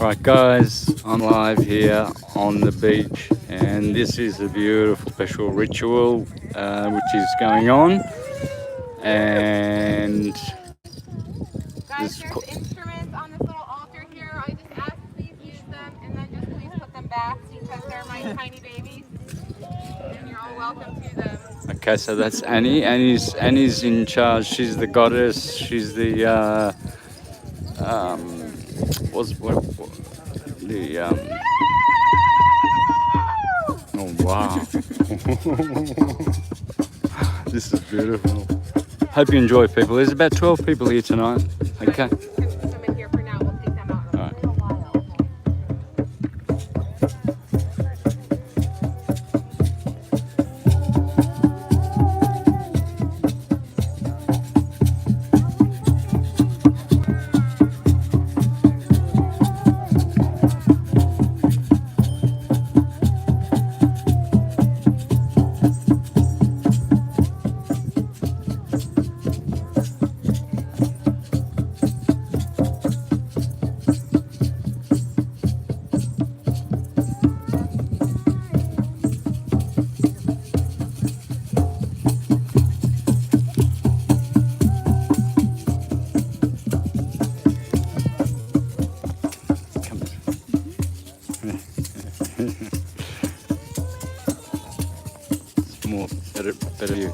Right guys, I'm live here on the beach and this is a beautiful special ritual which is going on, and Guys, this there's instruments on this little altar here. I just ask please use them and then just please put them back because they're my tiny babies and you're all welcome to them. okay, so that's Annie. Annie's in charge. She's the goddess. She's the um what the oh wow. This is beautiful. Hope you enjoy, people. There's about 12 people here tonight. Okay. Can put them in here for now. We'll take them out in All a right. little while. Come on. It's more better view.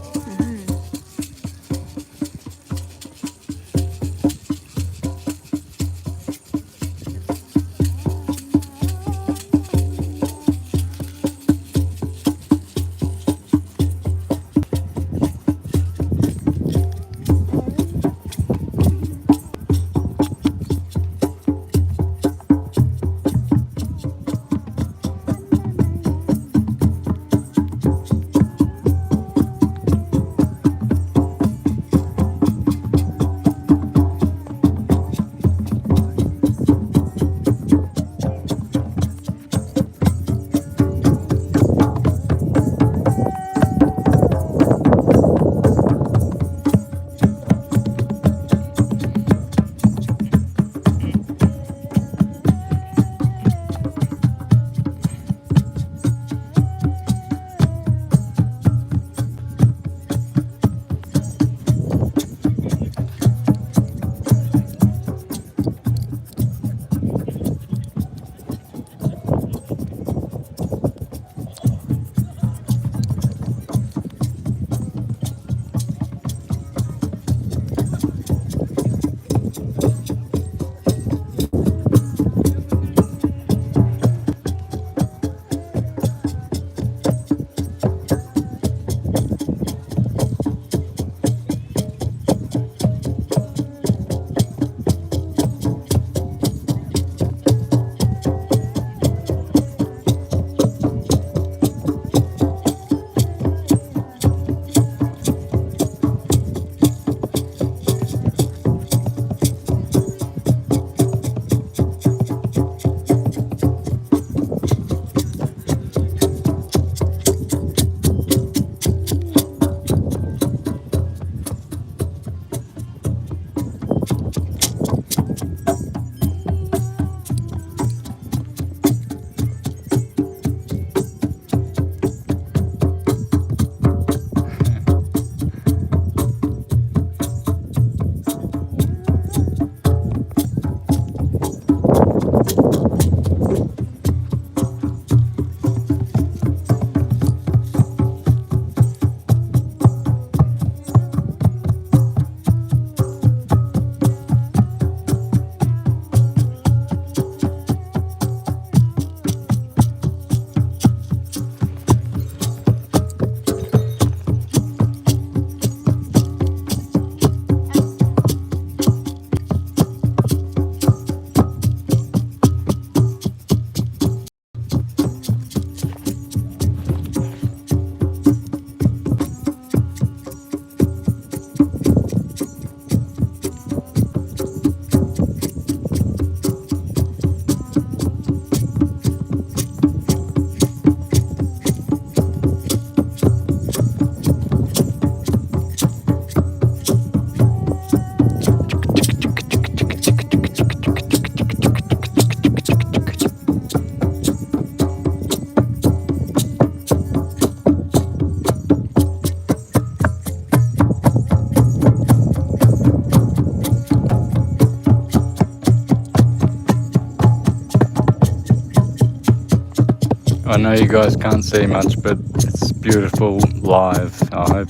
I know you guys can't see much, but it's beautiful live. I hope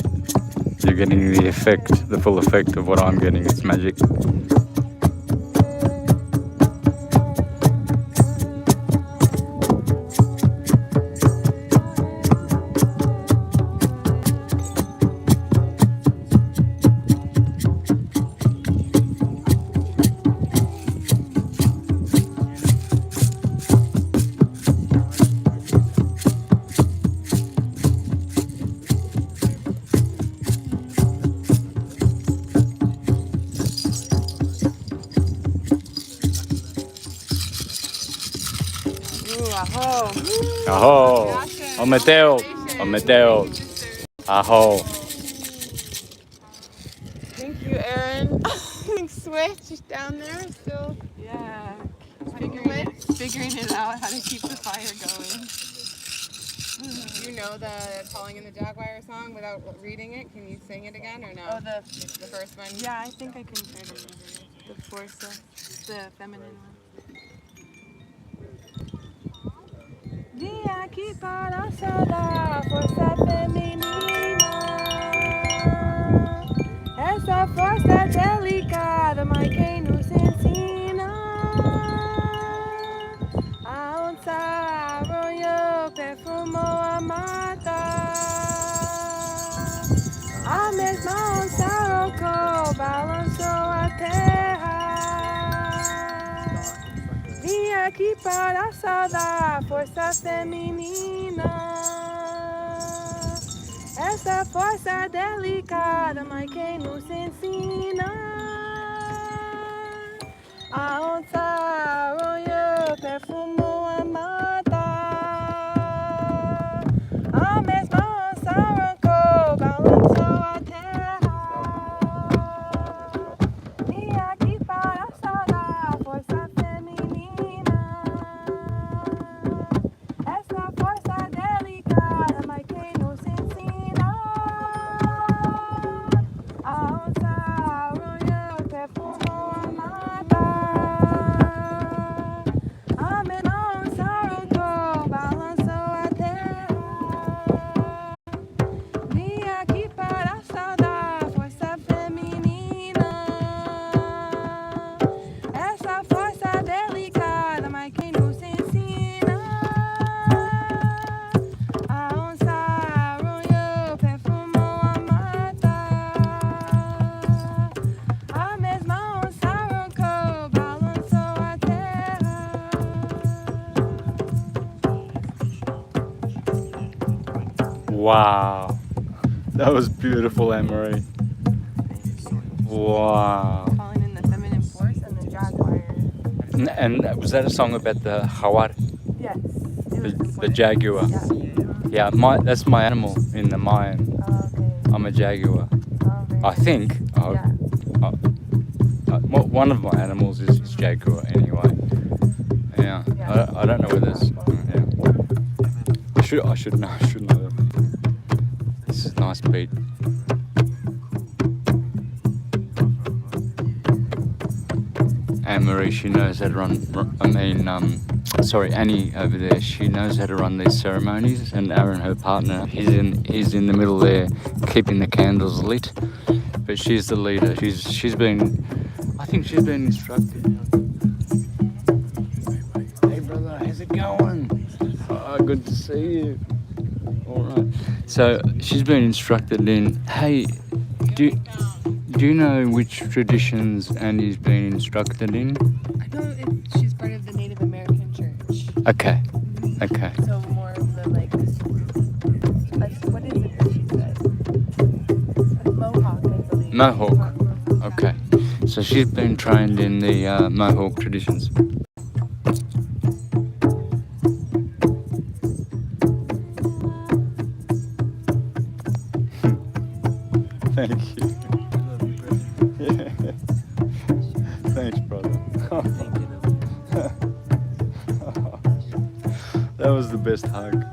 you're getting the effect, the full effect of what I'm getting. It's magic. Aho. Aho! Gracias. Ometeo! Ometeo! Aho! Thank you, Aaron. Switch down there still. Yeah. Figuring it out how to keep the fire going. You know the Calling in the Jaguar song without reading it? Can you sing it again or no? Oh, the first one? Yeah, I think I can try to remember it. The forza, the feminine one. De aqui para a força feminina. Essa força delicada, mas quem nos ensina? A onça arroiou, perfumou a mata. A mesma onça rocou, balançou a terra. Vim aqui para saudar a força feminina. Essa força delicada, mas quem nos ensina? A onça arroiou, perfumou a mata. A mesma onça arrancou, balançou a terra. Vim aqui para saudar a força feminina. Essa força delicada, mas quem nos ensina? A onça arroiou, perfumou a mata. A menor onça arrancou, balançou a terra. Vim aqui para saudar a força feminina. Essa força delicada, mas quem nos ensina? A onça arroiou, perfumou a mata. A mesma onça arrancou, balançou a terra. Wow! That was beautiful, Anne-Marie. Wow! Calling in the feminine force and the jaguar. And was that a song about the jaguar, Yes. the jaguar? Yeah. Yeah, that's my animal in the Mayan. Okay. I'm a jaguar. Okay. I think. Yeah. One of my animals is jaguar anyway. Yeah. I don't know whether it's. Yeah. I should know. I should know. This is a nice beat. Anne-Marie, she knows how to run. Sorry, Annie over there. She knows how to run these ceremonies, and Aaron, her partner, he's in the middle there, keeping the candles lit. But she's the leader. I think she's been instructed. Hey brother, how's it going? Oh, good to see you. All right. So she's been instructed in. Hey, do you know which traditions Annie's been instructed in? I know she's part of the Native American church. Okay. Okay. So more of the what is it that she said? Mohawk, I believe. Mohawk. Okay. So she's been trained in the Mohawk traditions. Thank you. Yeah. Thanks, brother. That was the best hug.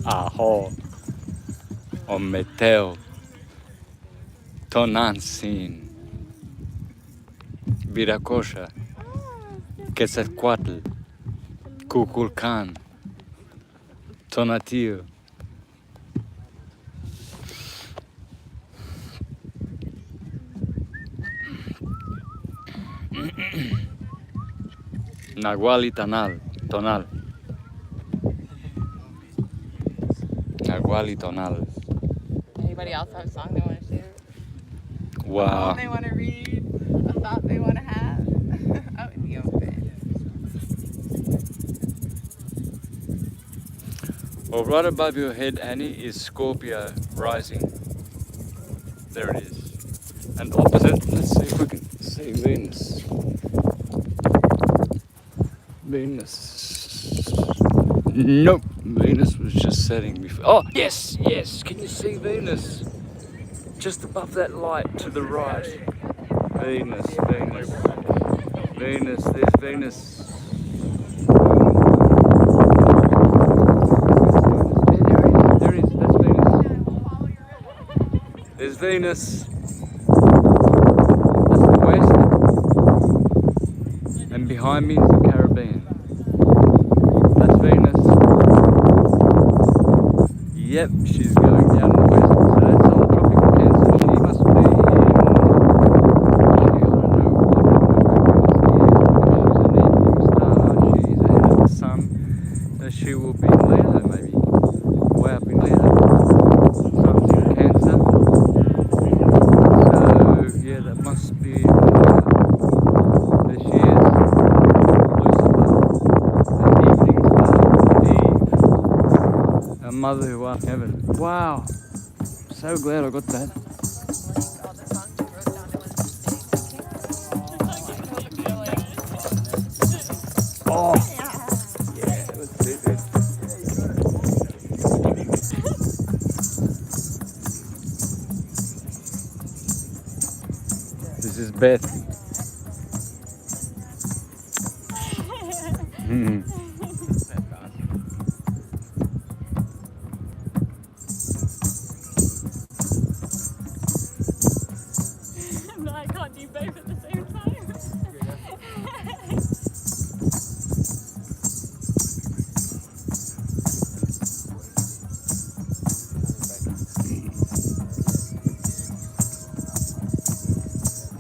Aho. Ometeo. Tonantzin. Viracocha. Quetzalcoatl. Cuculcán. Tonatiuh. Nahual y Tonal. Nahual y Tonal. Anybody else have a song they want to share? A Wow. poem they want to read? A thought they want to have? Out in the open. Well, right above your head, Annie, is Scorpio rising. There it is. And opposite, let's see if we can see Venus. Nope, Venus was just setting before. Oh, yes, can you see Venus? Just above that light to the right. Venus, there's Venus. There it is, that's Venus. There's Venus. That's the west. And behind me is the Caribbean. That's Venus. Yep, she's going down the west. So that's on tropical Cancer. She must be in... I don't know where Venus is. She's an evening star. She's ahead of the sun. So she will be in Leo, maybe. Way up in Leo. Sun's in Cancer. So, yeah, that must be... there she is. Mother who art in heaven. Wow. So glad I got that. Oh. Yeah, let's do this. This is Beth. I can't do both at the same time.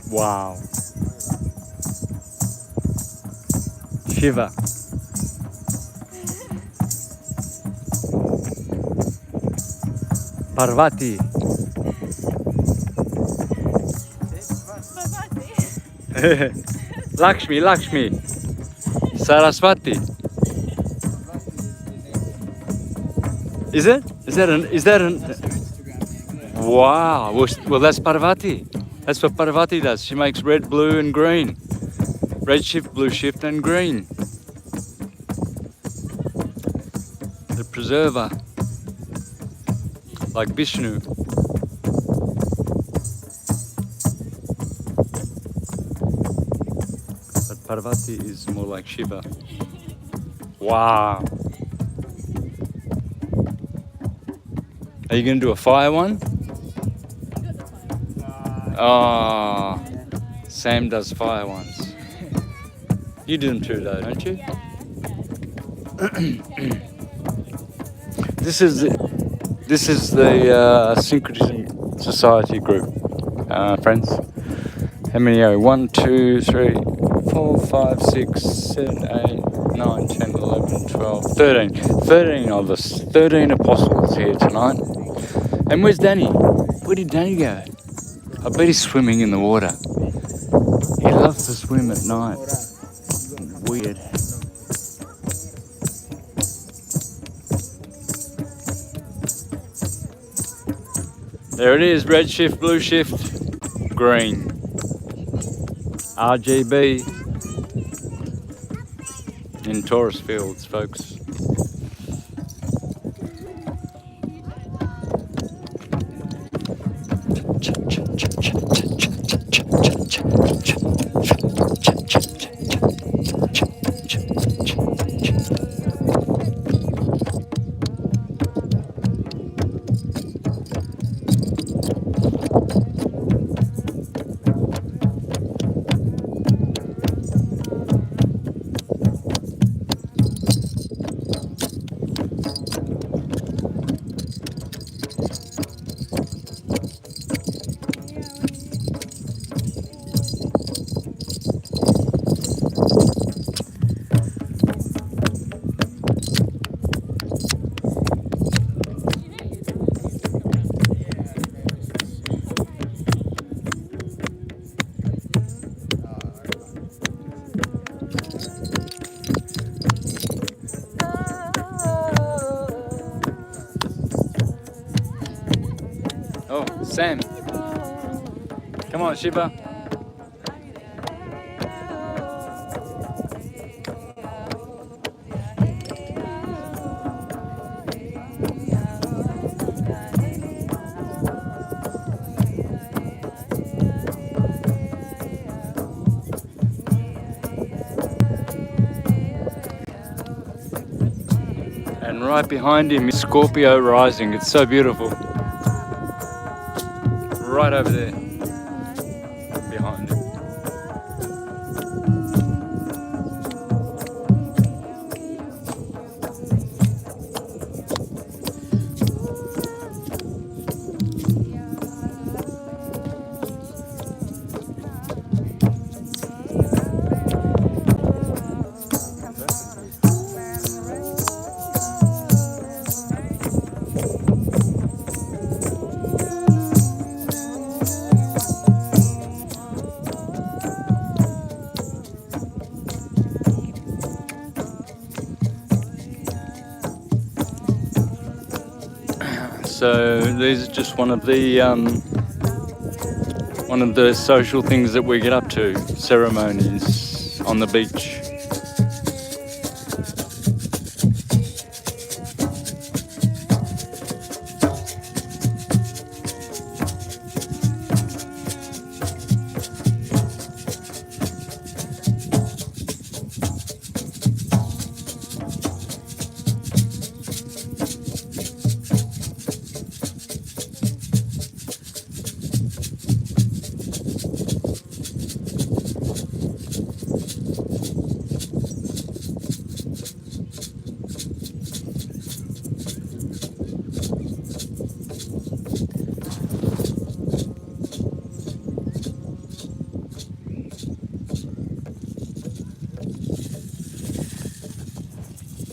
Wow. Shiva. Parvati. Lakshmi. Saraswati. Is it? Is that an? Wow. Well, that's Parvati. That's what Parvati does. She makes red, blue, and green. Red shift, blue shift, and green. The preserver. Like Vishnu. But Parvati is more like Shiva. Wow. Are you going to do a fire one? Oh, Sam does fire ones. You do them too, though, don't you? This is the Syncretism Society group, friends. How many are we? 1, 2, 3, 4, 5, 6, 7, 8, 9, 10, 11, 12, 13. 13 of us. 13 apostles here tonight. And where's Danny? Where did Danny go? I bet he's swimming in the water. He loves to swim at night. Weird. There it is, red shift, blue shift, green. RGB in Taurus fields, folks. Sam. Come on, Shiva. And right behind him is Scorpio rising. It's so beautiful. Right over there. Behind him. So these are just one of the social things that we get up to, ceremonies on the beach.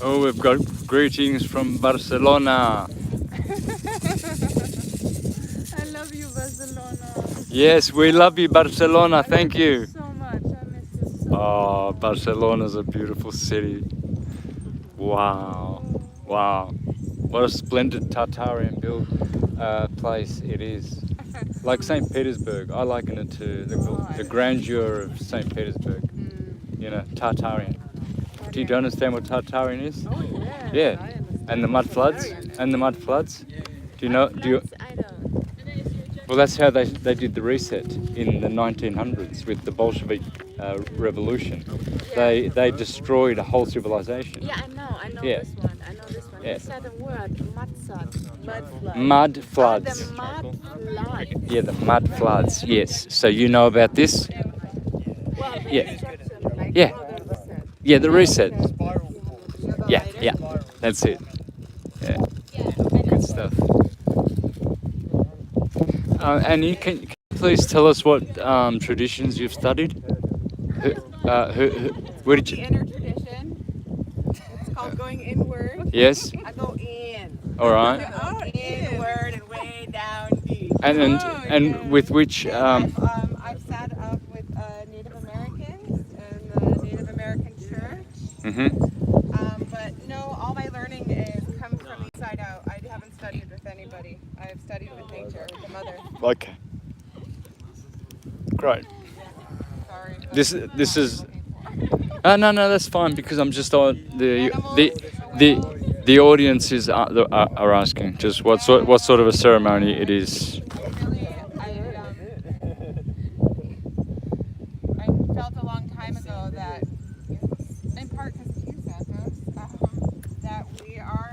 Oh, we've got greetings from Barcelona. I love you, Barcelona. Yes, we love you, Barcelona. Thank you. So much. I miss you so Oh, Barcelona's a beautiful city. Wow. Wow. What a splendid Tartarian built place it is. Like St. Petersburg. I liken it to the grandeur of St. Petersburg. You know, Tartarian. Do you understand what Tartarian is? Oh, yeah. Yeah. And the mud floods? And the mud floods? Do you know? Do you? I don't. Well, that's how they did the reset in the 1900s with the Bolshevik revolution. Yeah. They destroyed a whole civilization. Yeah, I know. I know Yeah. this one. I know this one. Yeah. You said a word. Mud flood. Mud floods. The mud flood. Yeah, the mud floods. Yes. So you know about this? Well, Yeah. like Yeah. Father said. Yeah, the reset. Yeah, yeah. That's it. Yeah. Good stuff. Annie, can you please tell us what traditions you've studied? Where did The you? inner tradition. It's called going inward. Yes. I go in. All right. Inward and way down deep. And with which? I've sat up with Native Americans and the Native American Church. But no, all my learning comes from inside out. I haven't studied with anybody. I've studied with nature, with the mother. Okay. Great. Sorry. This is. No, that's fine because I'm just on the audience are asking just what sort of a ceremony it is. Really, I felt a long time ago that, in part because of you, Santos, that we are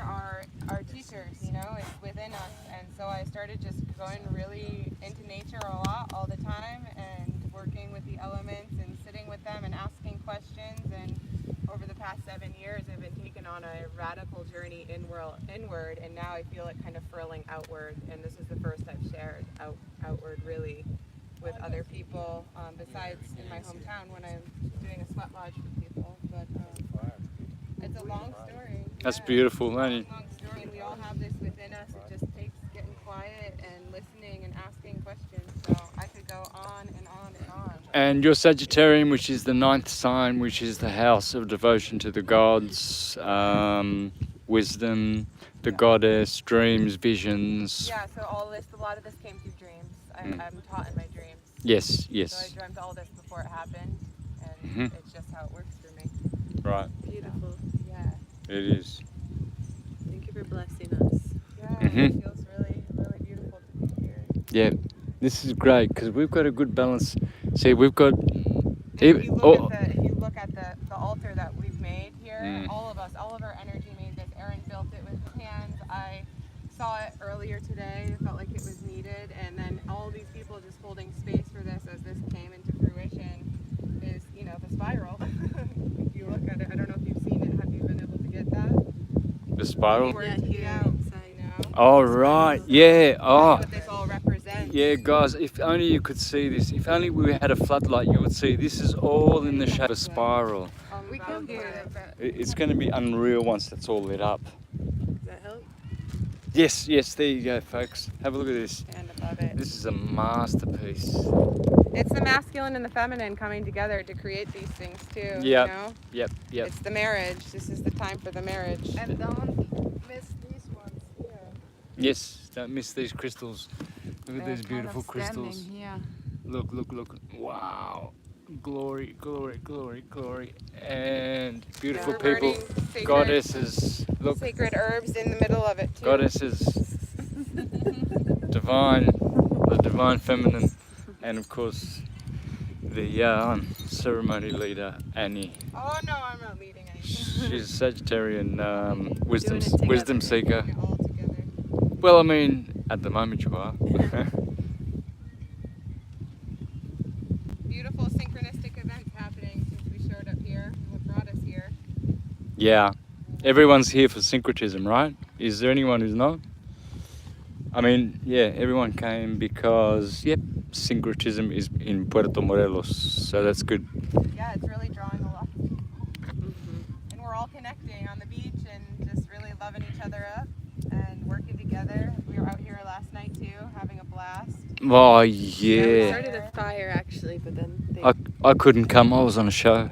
our teachers, you know, it's within us. And so I started just going really into nature a lot, all the time, and working with the elements and sitting with them and asking questions. And over the past 7 years, I've been taken on a radical journey inward, and now I feel it kind of furling outward. And this is the first I've shared outward, really, with other people, besides in my hometown when I'm doing a sweat lodge with people. But it's a long story. That's beautiful, Annie. It's a long story, and we all have this within us. It just takes getting quiet and listening and asking questions. So I could go on and on and on. And your Sagittarian, which is the 9th sign, which is the house of devotion to the gods, wisdom, the goddess, dreams, visions. Yeah, so a lot of this came through dreams. I'm taught in my dreams. Yes, So I yes. dreamt all this before it happened, and Mhm. it's just how it works for me. Right. Beautiful. Yeah. It is. Thank you for blessing us. Yeah, it feels really, really beautiful to be here. Yeah. This is great because we've got a good balance. See, we've got. If you look at the altar that we've made here, all of our energy made this. Aaron built it with his hands. I saw it earlier today. Felt like it was needed, and then all these people just holding space for this as this came into fruition is, the spiral. If you look at it, I don't know if you've seen it. Have you been able to get that? The spiral. Yeah, here inside now. Oh, right. Yeah. Oh. That's what this all represents. Yeah, guys, if only you could see this. If only we had a floodlight, you would see this is all in the shape of a spiral. We can get it, but It's going to be unreal once that's all lit up. Does that help? Yes, yes, there you go, folks. Have a look at this. stand above it. This is a masterpiece. It's the masculine and the feminine coming together to create these things too. Yep. You know? Yep, yep. It's the marriage. This is the time for the marriage. And don't miss these ones here. Yes, don't miss these crystals. Look at They're these kind of beautiful crystals. standing here. Look, look, look. Wow. Glory, glory, glory, glory. And beautiful We're people, burning sacred, goddesses. Look, sacred herbs in the middle of it too. goddesses. Divine, the divine feminine. And of course, the ceremony leader, Annie. Oh no, I'm not leading anything. She's Sagittarian wisdom Doing it together. wisdom seeker. Doing it all together. Well, I mean, at the moment you are. Beautiful synchronistic events happening since we showed up here. What brought us here? Yeah, everyone's here for syncretism, right? Is there anyone who's not? I mean, yeah, everyone came because, yep, syncretism is in Puerto Morelos, so that's good. Yeah, it's really drawing a lot of people. And we're all connecting on the beach and just really loving each other up and working together. We were out here last night too, having a blast. Oh, We yeah. started a fire actually, but then they... I couldn't come, I was on a show.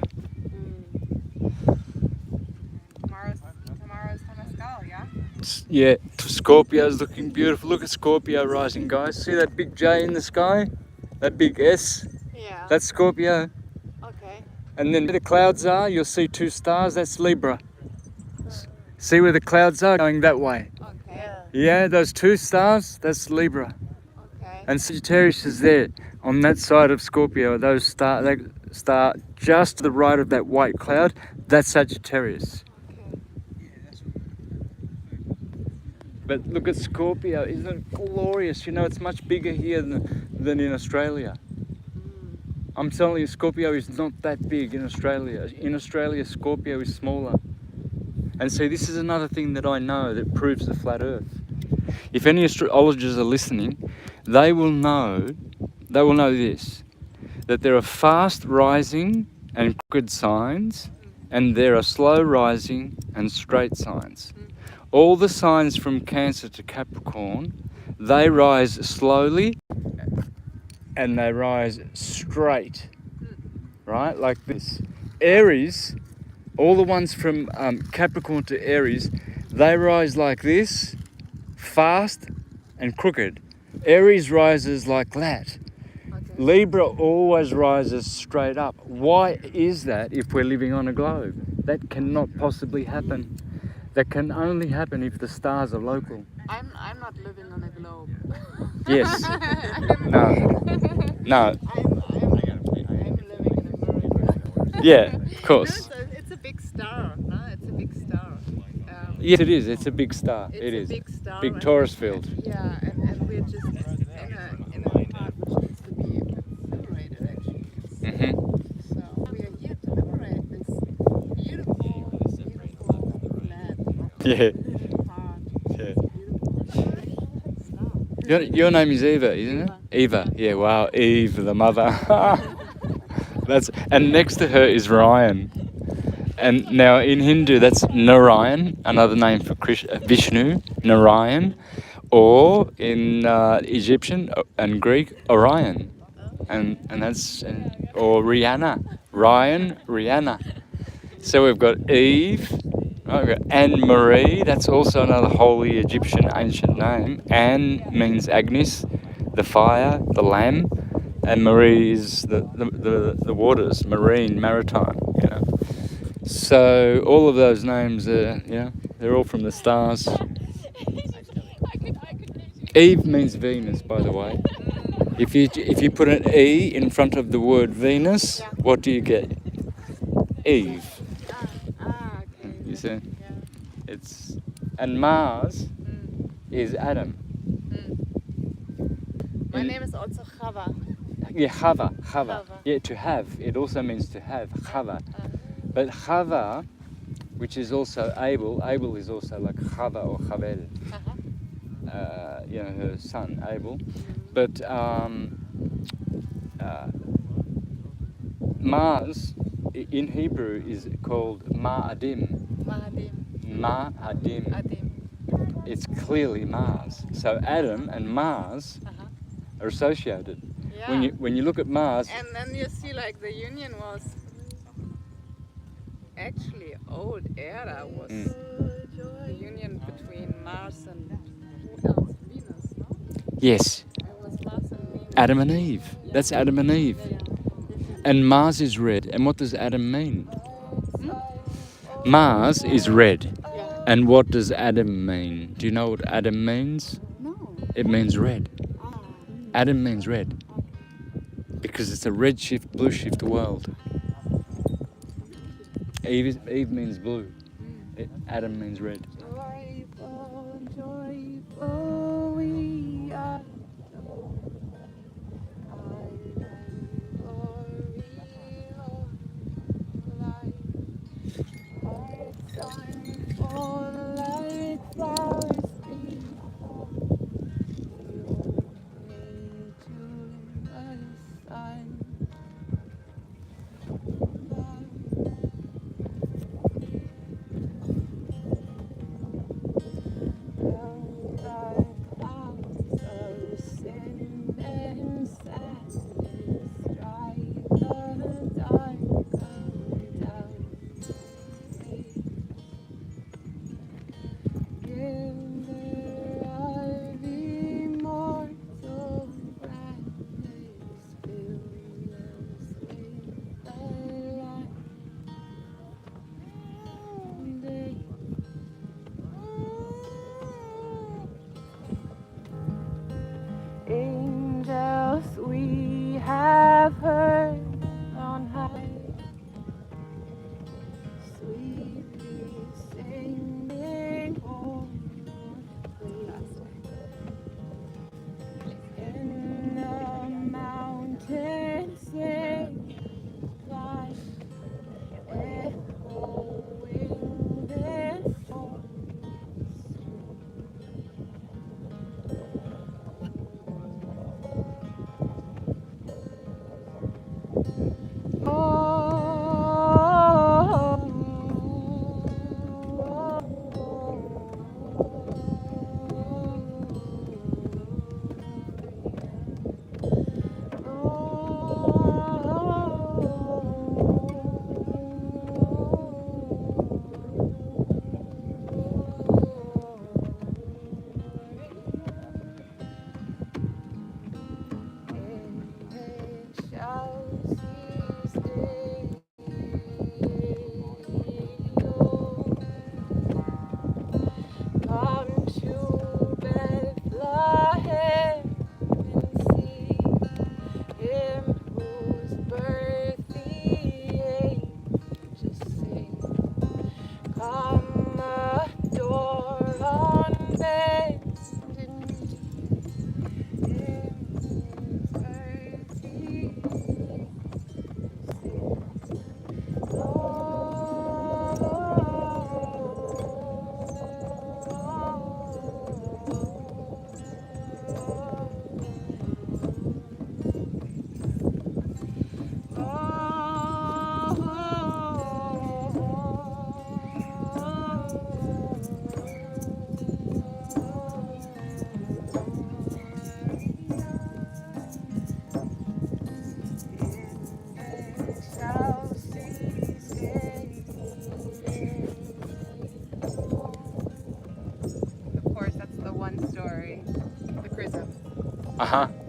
Tomorrow's Temescal, yeah? Yeah, Scorpio's looking beautiful. Look at Scorpio rising, guys. See that big J in the sky? That big S? Yeah. That's Scorpio. Okay. And then where the clouds are, you'll see two stars. That's Libra. See where the clouds are going that way? Okay. Yeah, those two stars, that's Libra. Okay. And Sagittarius is there on that side of Scorpio. Those star just to the right of that white cloud. That's Sagittarius. But look at Scorpio, isn't it glorious? You know, it's much bigger here than in Australia. I'm telling you, Scorpio is not that big in Australia. In Australia, Scorpio is smaller. And see, this is another thing that I know that proves the flat earth. If any astrologers are listening, they will know this, that there are fast rising and crooked signs, and there are slow rising and straight signs. All the signs from Cancer to Capricorn, they rise slowly and they rise straight, right? Like this. Aries, all the ones from Capricorn to Aries, they rise like this, fast and crooked. Aries rises like that. Libra always rises straight up. Why is that if we're living on a globe? That cannot possibly happen. That can only happen if the stars are local. I'm not living on a globe. Yes. No. No. I'm living in America. Yeah, of course. It's a big star. No, it's a big star. Yes, it is. It's a big star. It's It a is. big star. Big and- Taurus field. Yeah, and we're just in a part which needs to be liberated actually. So we are here to liberate this beautiful, beautiful land. Yeah. Part. Yeah. Beautiful star. Your name is Eva, isn't it? Eva. Yeah. Wow. Eve, the mother. And next to her is Ryan. And now in Hindu, that's Narayan, another name for Vishnu, Narayan, or in Egyptian and Greek, Orion, and that's or Rihanna, Ryan, Rihanna. So we've got Eve, right, we've got Anne Marie. That's also another holy Egyptian ancient name. Anne means Agnes, the fire, the lamb, and Marie is the waters, marine, maritime, you know. So all of those names are, you know, they're all from the stars. Eve means Venus, by the way. If you put an E in front of the word Venus, what do you get? Eve. Okay. You see? Yeah. It's and Mars is Adam. My name is also Chava. Yeah, Chava. Chava. Yeah, to have. It also means to have. Chava. But Chava, which is also Abel. Abel is also like Chava or Chavel. You know, her son Abel. But Mars in Hebrew is called Ma'adim. Ma'adim. Adim. It's clearly Mars. So Adam and Mars are associated. Yeah. When you look at Mars, And then you see like the union was actually old era was the union between Mars and who else? Venus, no? yes, It was Mars and Venus. Adam and Eve. That's Adam and Eve. And Mars is red. And what does Adam mean? Mars is red. Yeah. And what does Adam mean? Do you know what Adam means? No. It means red. Adam means red. Because it's a red shift, blue shift world. Eve means blue. Adam means red. Joyful, joyful we are. Angels we have heard on high, sweetly singing homeward in the mountains sing, fly, echoing their song.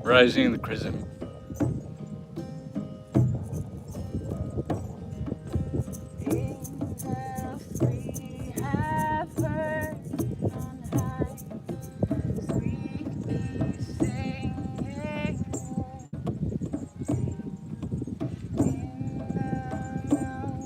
Raising the chrism. Angels we have heard on high, sweetly singing in the mountain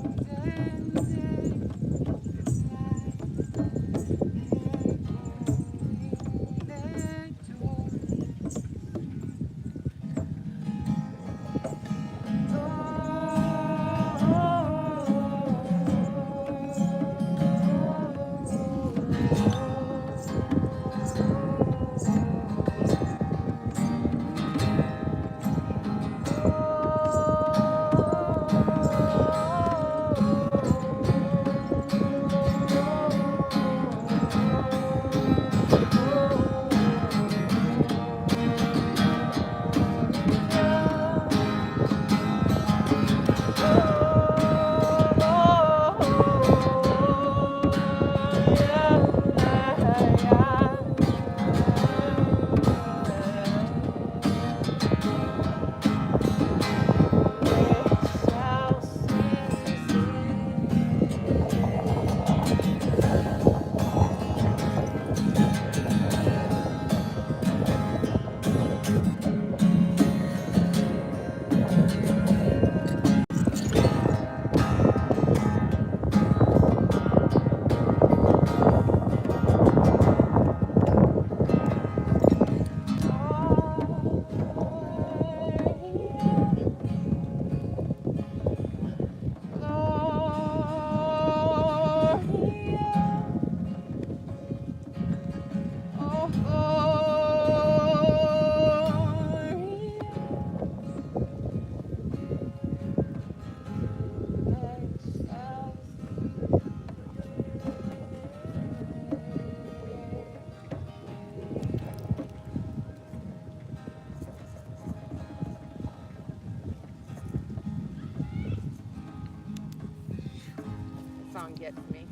song gets me.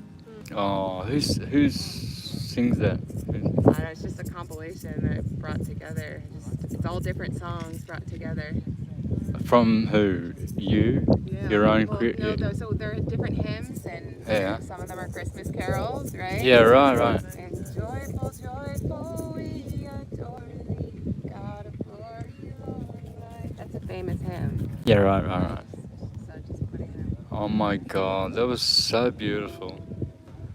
Oh, who sings that? I don't know, it's just a compilation that brought together. It's all different songs brought together. From who? You? Yeah. Your own? So there are different hymns, and some of them are Christmas carols, right? Yeah, right. And joyful, joyful, we adore thee, God of glory, Lord light. That's a famous hymn. Yeah, right. So just putting it Oh my God, that was so beautiful.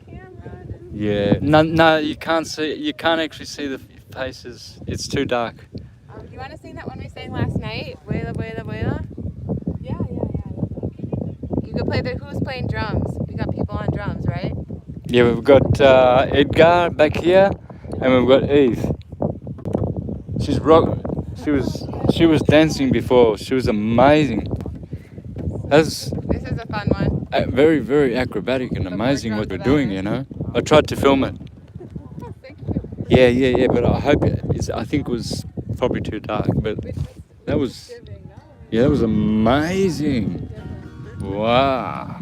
on camera. Yeah. No, you can't see. You can't actually see the faces. It's too dark. Do you want to sing that one we sang last night? Vuela, vuela, vuela? Yeah. You could play who's playing drums? We got people on drums, right? Yeah, we've got Edgar back here, and we've got Eve. She's rock. She was dancing before. She was amazing. This is a fun one. Very, very acrobatic and amazing what we're doing. You know, I tried to film it. Thank you. Yeah. But I hope I think it was probably too dark. But that was amazing. Wow.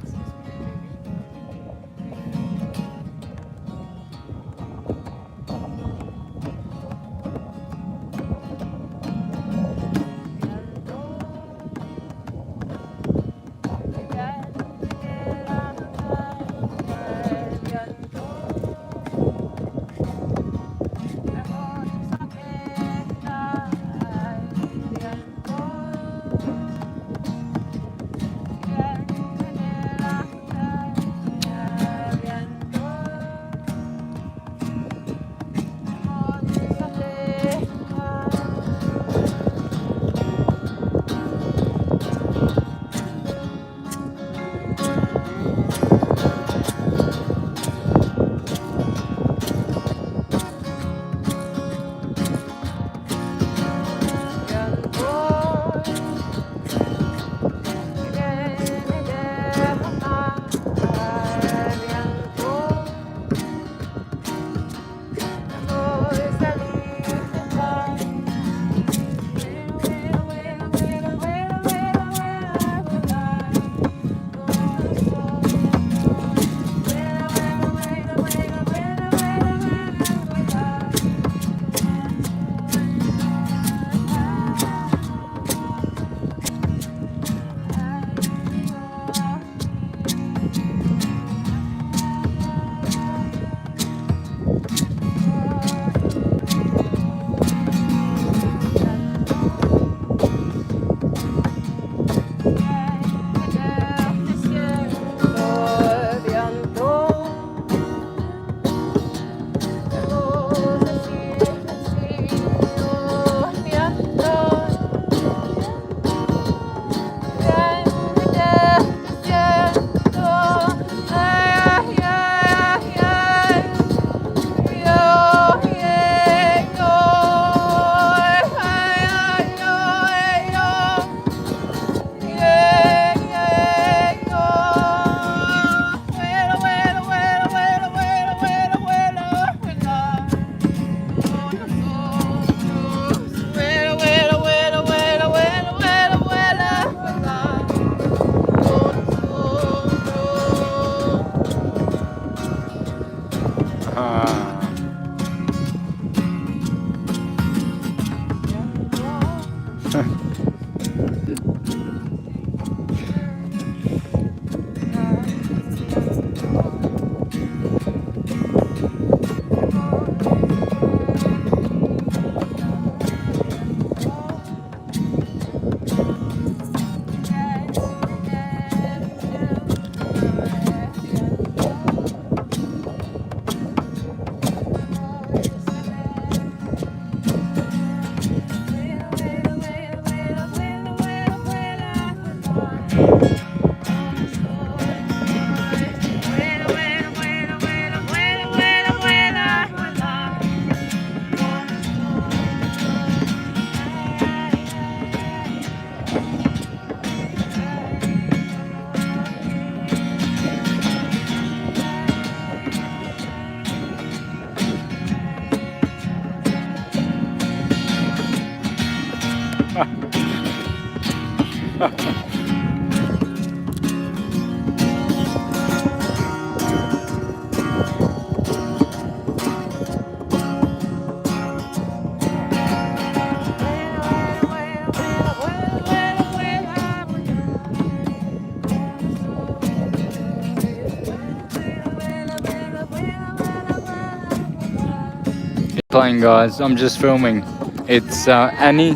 Playing, guys. I'm just filming. It's Annie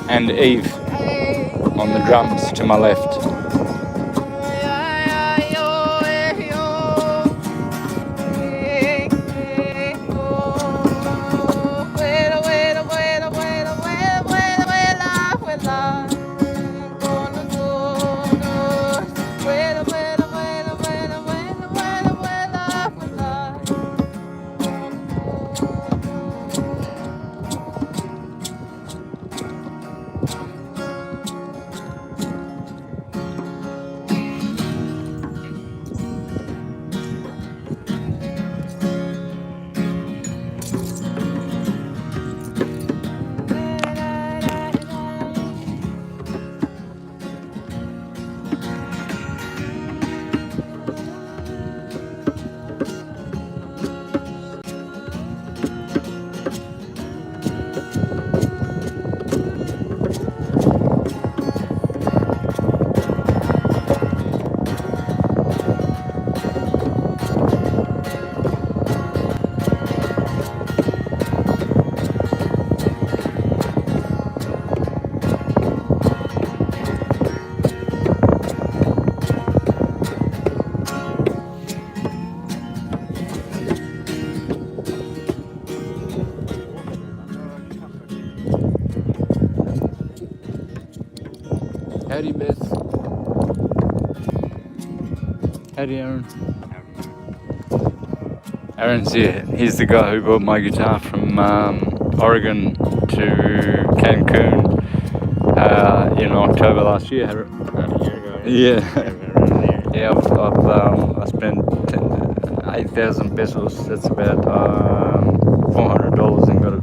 and Eve on the drums to my left. Howdy, Beth. Howdy, Aaron. Aaron's here. He's the guy who brought my guitar from Oregon to Cancun in October last year. About a year ago. Yeah. Yeah. I spent 8,000 pesos. That's about $400 and got it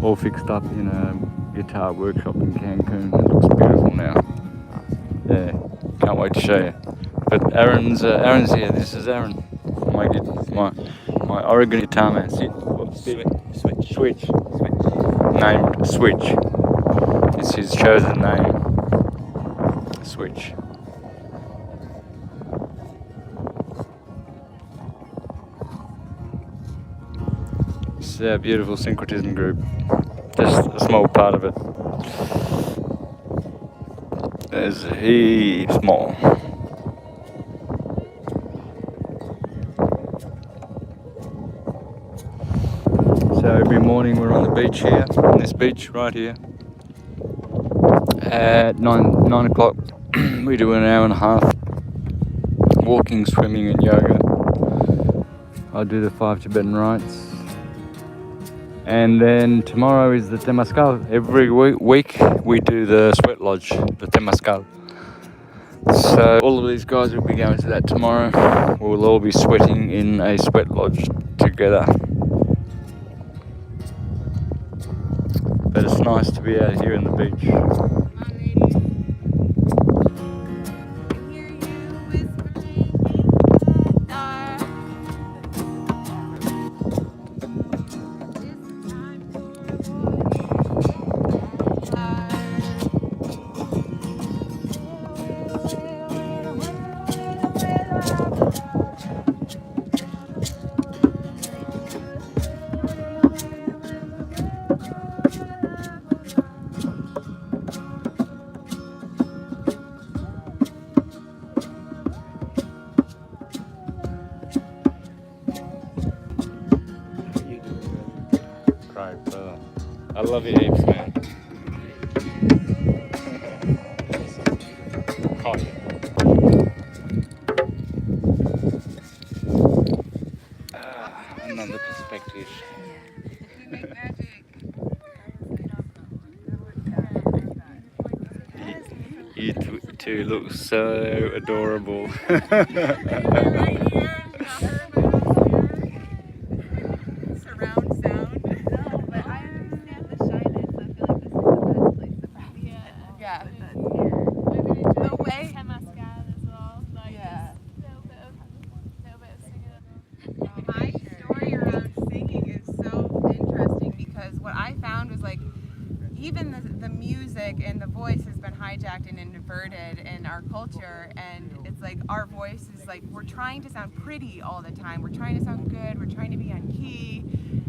all fixed up in a guitar workshop in Cancun. It looks beautiful now. Yeah, can't wait to show you. But Aaron's here. This is Aaron, my Oregon guitar man. Switch. Named Switch. It's his chosen name. Switch. It's a beautiful syncretism group. Just a small part of it. There's heaps more. So every morning we're on the beach here, on this beach right here. At 9 o'clock we do an hour and a half walking, swimming and yoga. I do the 5 Tibetan rites. And then tomorrow is the Temazcal. Every week we do the sweat lodge, the Temazcal. So all of these guys will be going to that tomorrow. We'll all be sweating in a sweat lodge together. But it's nice to be out here on the beach. So, I love you heaps, man. Oh, yeah. Another perspective. You two look so adorable. Surround sound. No, but I understand the shyness. I feel like this is the best place to practice. Yeah. The way. Temazcal as well. Like Yeah. little bit of singing. My story around singing is so interesting because what I found was like even the music and the voice has been hijacked and inverted in our culture, and it's like our voice is like we're trying to sound pretty all the time, we're trying to sound good, we're trying to be on key.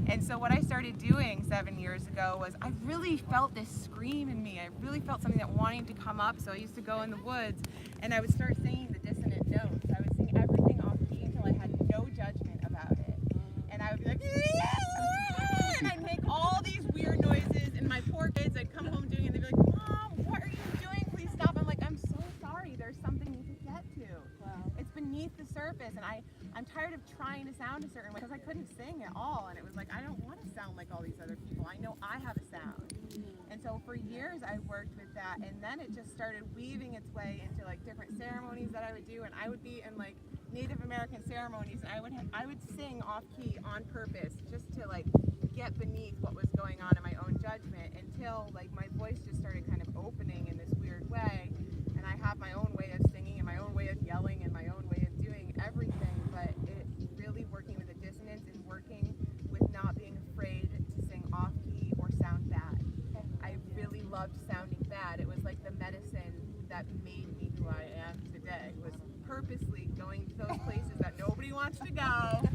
And so what I started doing 7 years ago was I really felt this scream in me. I really felt something that wanted to come up. So I used to go in the woods and I would start singing the dissonant notes. I would sing everything off key until I had no judgment about it. And I would be like, yeah! And I'd make all these weird noises, and my poor kids, I'd come home doing it, and they'd be like, Mom, what are you doing? Please stop. I'm like, I'm so sorry. There's something you could get to. It's beneath the surface, and I'm tired of trying to sound a certain way because I couldn't sing at all. And it was like, I don't want to sound like all these other people. I know I have a sound. And so for years I worked with that, and then it just started weaving its way into like different ceremonies that I would do, and I would be in like Native American ceremonies, and I would sing off key on purpose just to like get beneath what was going on in my own judgment until like my voice just started kind of opening in this weird way, and I have my own way of singing and my own way of yelling and my own way of doing everything. But it really working with the dissonance is working with not being afraid to sing off key or sound bad. I really loved sounding bad. It was like the medicine that made me who I am today, was purposely going to those places that nobody wants to go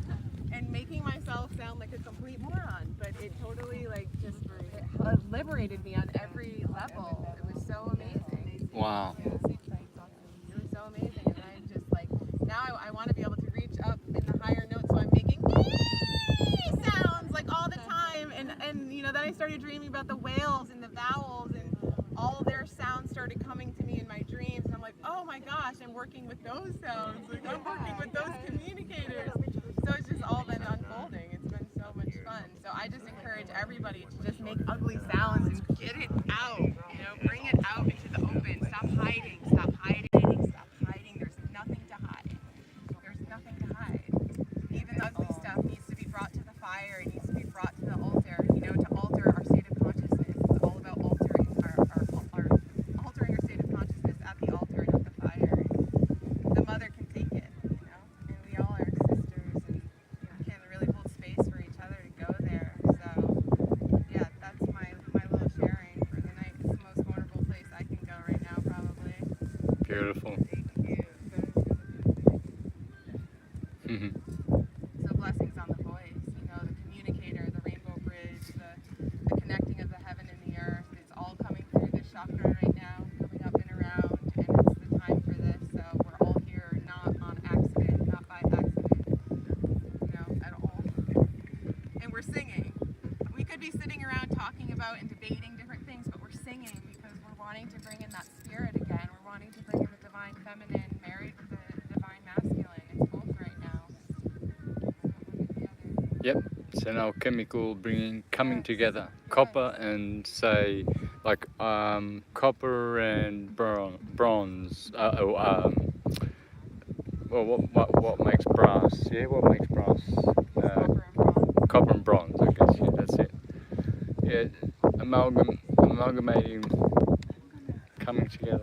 and making myself sound like a complete moron. But it totally like just it liberated me on every level. It was so amazing. Wow. It was so amazing, and I'm just like, now I want to be able to reach up in the higher notes, so I'm making sounds like all the time, and you know, then I started dreaming about the whales and the vowels, and all their sounds started coming to me in my dreams, and I'm like, oh my gosh, I'm working with those sounds, like I'm working with those communicators. So it's just all been unfolding. It's been so much fun. So I just encourage everybody to just make ugly sounds and get it out, you know, bring it out into the open. Stop hiding, stop hiding, stop hiding. There's nothing to hide. There's nothing to hide. Even the ugly stuff needs to be brought to the fire. It needs to be brought to the altar, you know, to alter our state of consciousness. It's all about altering altering our state of consciousness at the altar and at the fire. The mother can take it, you know, and we all are sisters and can really hold space for each other to go there. So yeah, that's my little sharing for the night. It's the most vulnerable place I can go right now, probably. Beautiful. Thank you. So blessings on the voice, you know, the communicator, the rainbow bridge, the connecting of the heaven and the earth. It's all coming through this chakra right now, coming up and around, and it's the time for this. So we're all here, not on accident, not by accident, you know, at all. And we're singing. We could be sitting around talking about and debating different things, but we're singing because we're wanting to bring in that spirit again. We're wanting to bring in the divine feminine married with the divine masculine. It's both right now. Yep. It's an alchemical coming together. Copper and say like copper and bronze. Well, what makes brass? Yeah, what makes brass? Copper and bronze. I guess. Yeah, that's it. Yeah, amalgamating, coming together.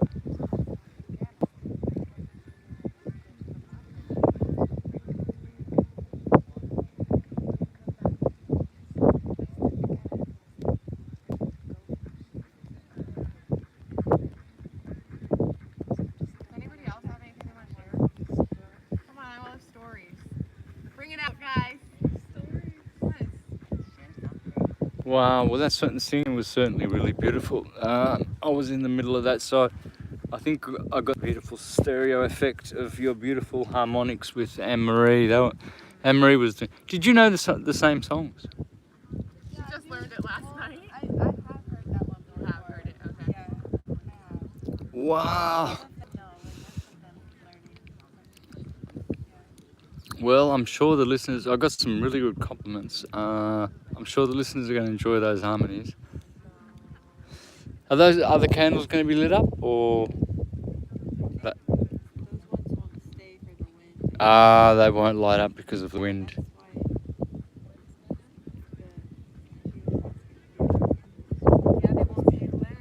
Anybody else have anything they want to share? Come on, I want stories. Bring it out, guys. Stories. Yes. Share something. Wow, well, the singing was certainly really beautiful. I was in the middle of that, so I think I got a beautiful stereo effect of your beautiful harmonics with Anne-Marie. Anne-Marie was. Did you know the same songs? She just learned it last last night? I have heard that one before. You have heard it, okay. Yeah, I have. Wow. No, most of them learning. Well, I'm sure the listeners, I got some really good compliments. I'm sure the listeners are going to enjoy those harmonies. Are the candles going to be lit up, or? Those ones won't stay for the wind. They won't light up because of the wind. Yeah, they won't be lit.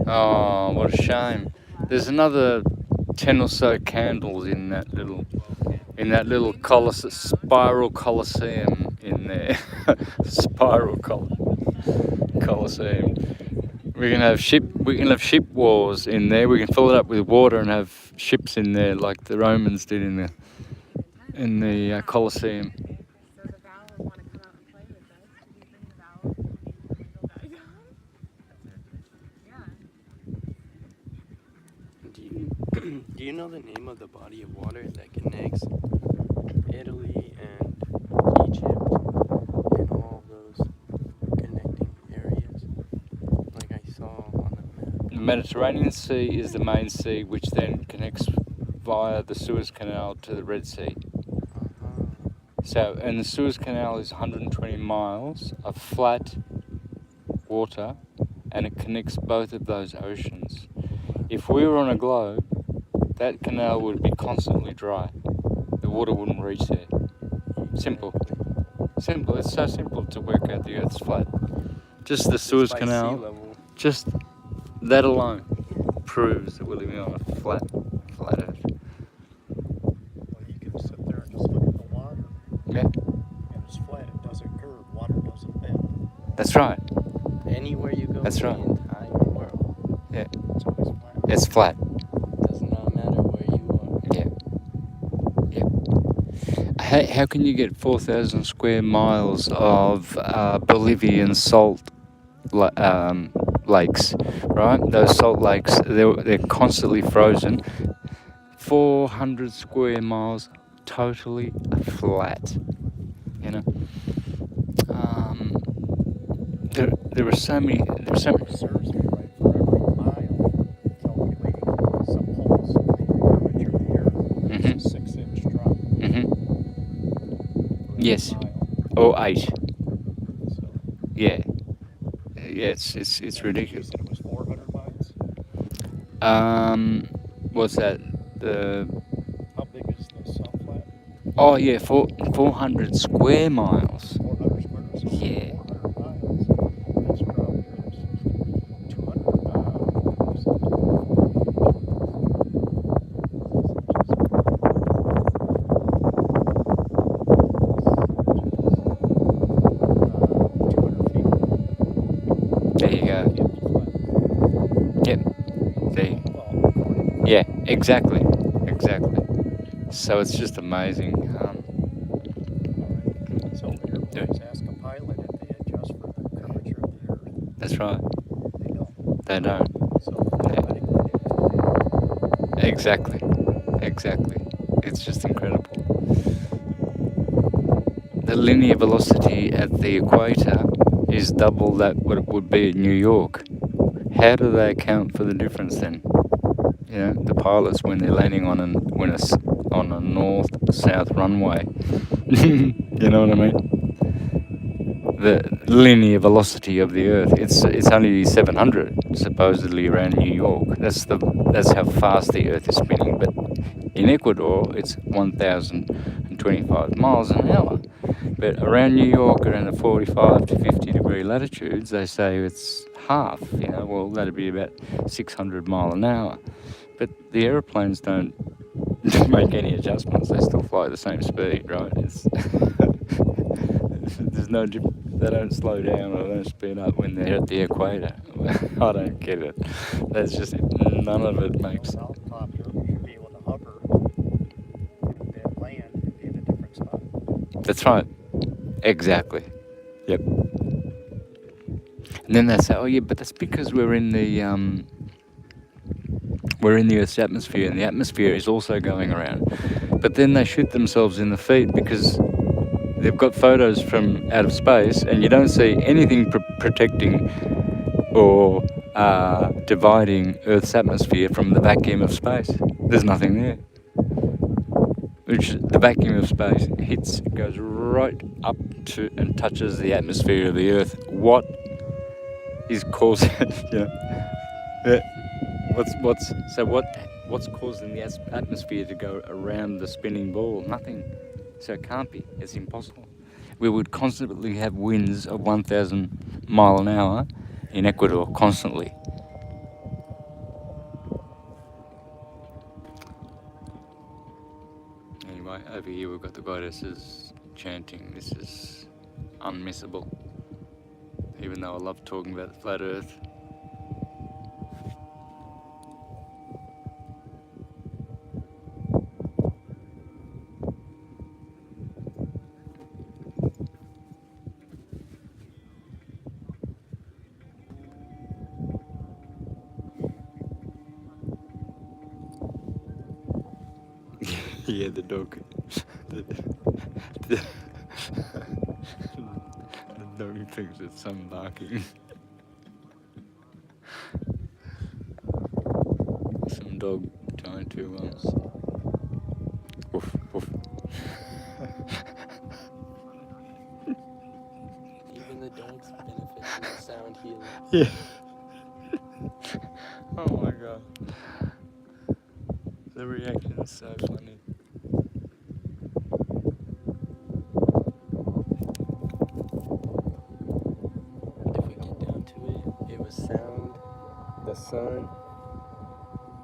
Oh, what a shame. There's another 10 or so candles in that little spiral coliseum in there. Spiral coliseum. We can have ship wars in there. We can fill it up with water and have ships in there like the Romans did in the Colosseum. So the Val will want to come out and play with us. Did you bring the Val? Yeah. Do you know the name of the body of water that connects Italy and Egypt and all those connecting areas? Like I saw on the map. The Mediterranean Sea is the main sea, which then connects via the Suez Canal to the Red Sea. So, and the Suez Canal is 120 miles of flat water, and it connects both of those oceans. If we were on a globe, that canal would be constantly dry. The water wouldn't reach there. Simple. Simple. It's so simple to work out the Earth's flat. Just the Suez By Canal, sea level. just that alone proves that we're living on a flat Earth. Well, you can sit there and just look at the water, Yeah, and it's flat. It doesn't curve. Water doesn't bend. that's right. Anywhere you go That's in right. the entire world, It's always flat. It's flat. does not matter where you are. Yeah. How can you get 4,000 square miles of Bolivian salt lakes, right? Those salt lakes, they're constantly frozen. 400 square miles, totally flat. You know. There are so many. Serves me right for every mile, calculating some holes in the curvature of the Earth. Mhm. It's a 6-inch drop Mhm. for every Yes. mile. Or 8. So, Yeah. Yeah. It's you ridiculous. said it was 400 miles. What's that? How big is the salt flat? Oh yeah, 400 square miles. 400 square. So Yeah. 400 miles. That's probably 200 miles. 200 feet. There you go. Yep. There. Well, according to Yeah. Exactly. So it's just amazing. So airplanes ask a pilot if they adjust for the curvature of the Earth. That's right. They don't. They don't. So automatically Exactly. It's just incredible. The linear velocity at the equator is double that what it would be at New York. How do they account for the difference then? You know, the pilots when they're landing on a north-south runway. You know what I mean? The linear velocity of the Earth. It's only 700 supposedly around New York. That's how fast the Earth is spinning. But in Ecuador, it's 1,025 miles an hour. But around New York, around the 45 to 50 degree latitudes, they say it's half. You know, well that'd be about 600 mile an hour. But the aeroplanes don't make any adjustments. They still fly the same speed, right? There's no they don't slow down or don't speed up when they're at the equator. I don't get it. That's just none of it makes. an helicopter should be able to hover and then land in a different spot. That's right. Exactly. Yep. And then they say, oh yeah, but that's because we're in the Earth's atmosphere, and the atmosphere is also going around. But then they shoot themselves in the feet because they've got photos from out of space, and you don't see anything protecting or dividing Earth's atmosphere from the vacuum of space. There's nothing there. Which the vacuum of space goes right up to and touches the atmosphere of the Earth. What is causing? What's causing the atmosphere to go around the spinning ball? Nothing. So it can't be. It's impossible. We would constantly have winds of 1,000 mile an hour in Ecuador, constantly. Anyway, over here we've got the goddesses chanting. This is unmissable. Even though I love talking about the flat Earth. Yeah, the dog. The dog thinks it's some barking. Some dog trying to woof woof. Even the dogs benefit from sound healing. Yeah. Oh my god. The reaction is so funny. If we get down to it, it was sound, the sun,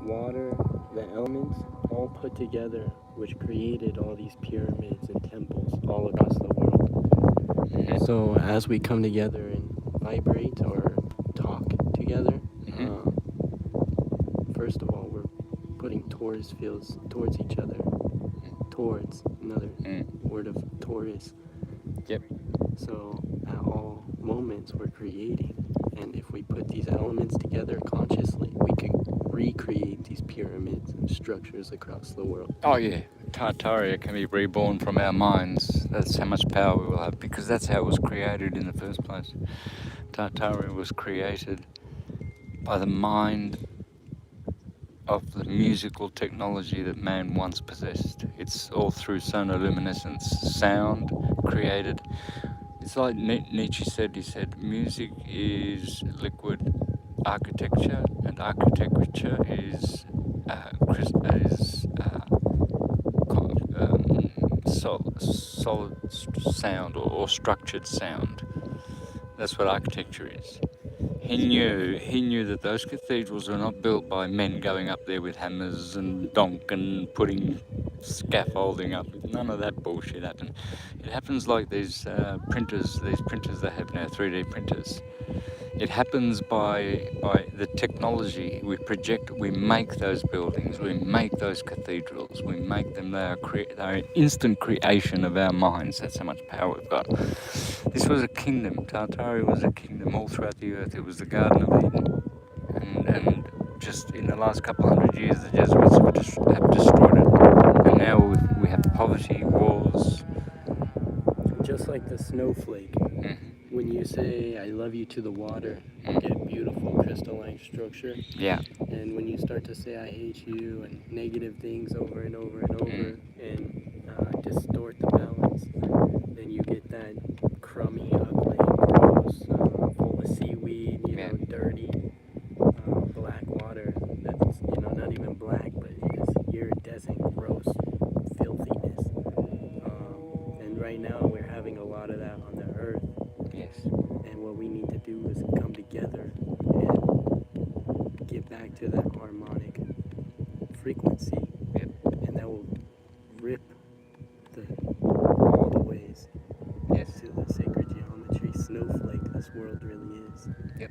water, the elements, all put together, which created all these pyramids and temples all across the world. So as we come together and vibrate or talk together, first of all, we're putting Taurus fields towards each other. Towards, another word of Taurus. Yep. So at all moments we're creating, and if we put these elements together consciously, we can recreate these pyramids and structures across the world. Oh yeah, Tartaria can be reborn from our minds. That's how much power we will have, because that's how it was created in the first place. Tartaria was created by the mind of the musical technology that man once possessed. It's all through sonoluminescence, sound created. It's like Nietzsche said. He said, music is liquid architecture, and architecture is solid sound or structured sound. That's what architecture is. He knew that those cathedrals were not built by men going up there with hammers and donk and putting scaffolding up. None of that bullshit happened. It happens like these printers they have now, 3D printers. It happens by the technology we project. We make those buildings, we make those cathedrals, we make them. They are instant creation of our minds. That's how much power we've got. This was a kingdom. Tartaria was a kingdom all throughout the earth. It was the Garden of Eden. And just in the last couple hundred years, the Jesuits have destroyed it. And now we have poverty, wars. Just like the snowflake. When you say, I love you to the water, you get beautiful crystalline structure. Yeah. And when you start to say, I hate you, and negative things over and over and over, and distort the balance, then you get that crummy, ugly, gross, full of seaweed, dirty, black water. That's, not even black, but it's iridescent, gross filthiness. And right now we're having a lot of that on the earth. Yes. And what we need to do is come together and get back to that harmonic frequency. Yep. And that will rip all the ways to the sacred geometry snowflake this world really is. Yep.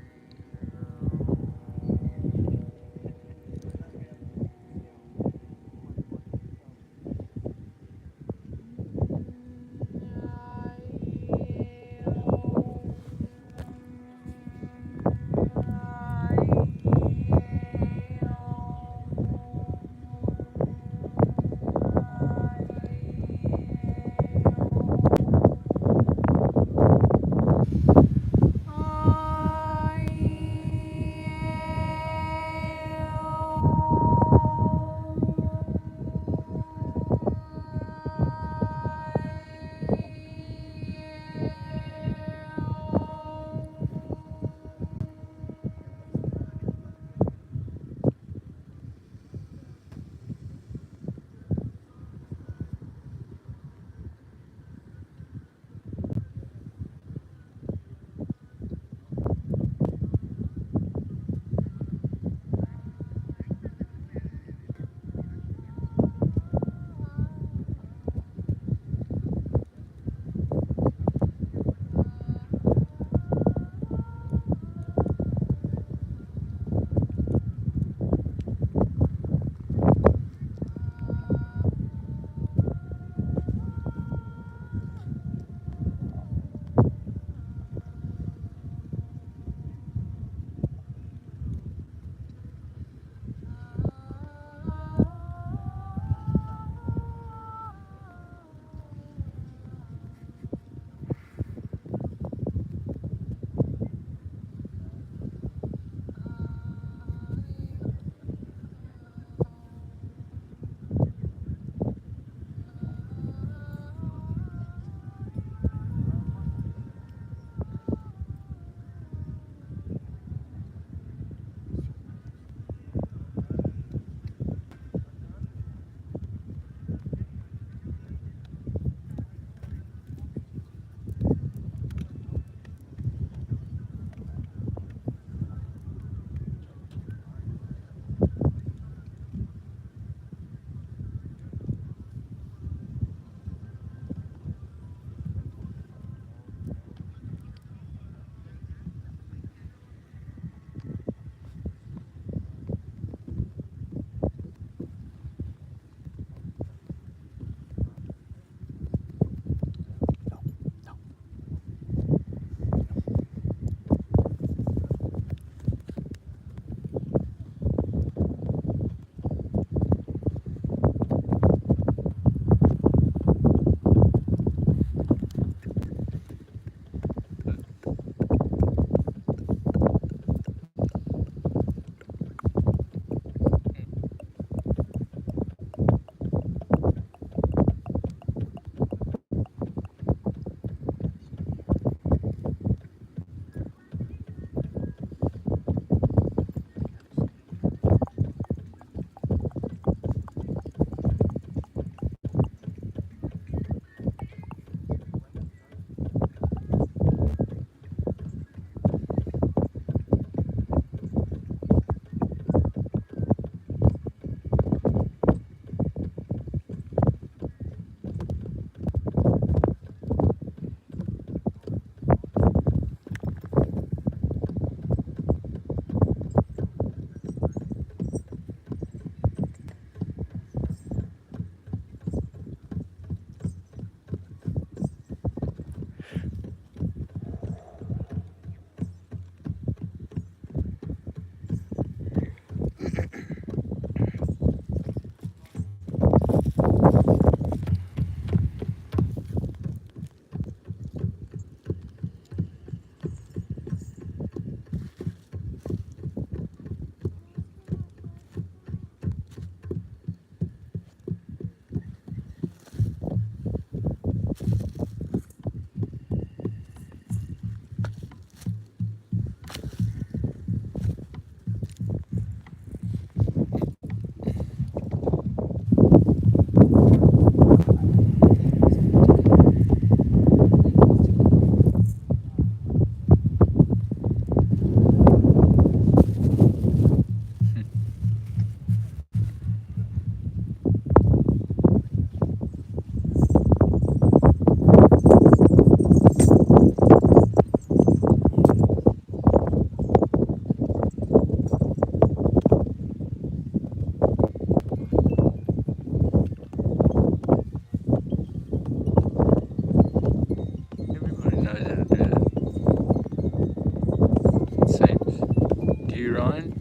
you, Ryan?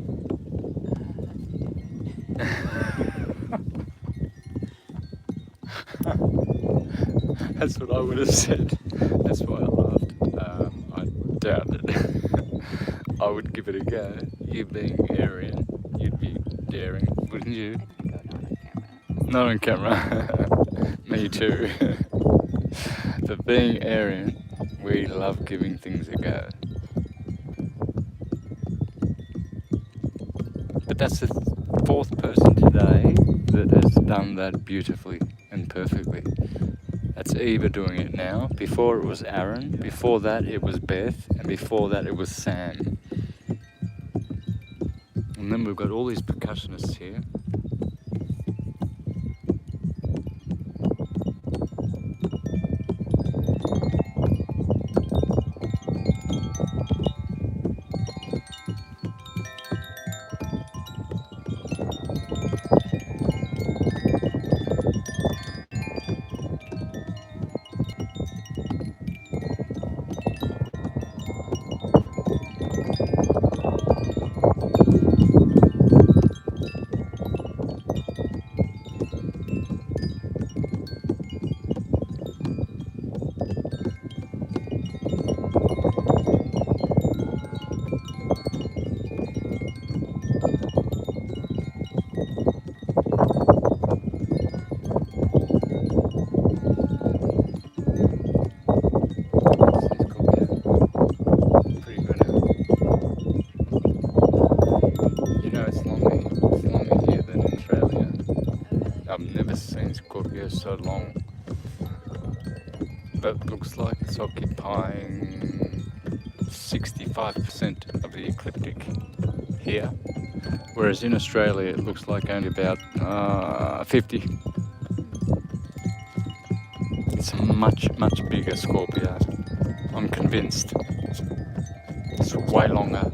That's what I would have said. That's why I laughed. I doubt it. I would give it a go. You being Aryan, you'd be daring, wouldn't you? Not on camera. Me too. But being Aryan, we love giving things a go. But that's the fourth person today that has done that beautifully and perfectly. That's Eva doing it now. Before it was Aaron, before that it was Beth, and before that it was Sam. And then we've got all these percussionists here. So long, but looks like it's occupying 65% of the ecliptic here, whereas in Australia it looks like only about 50. It's a much bigger Scorpio. I'm convinced. It's way longer.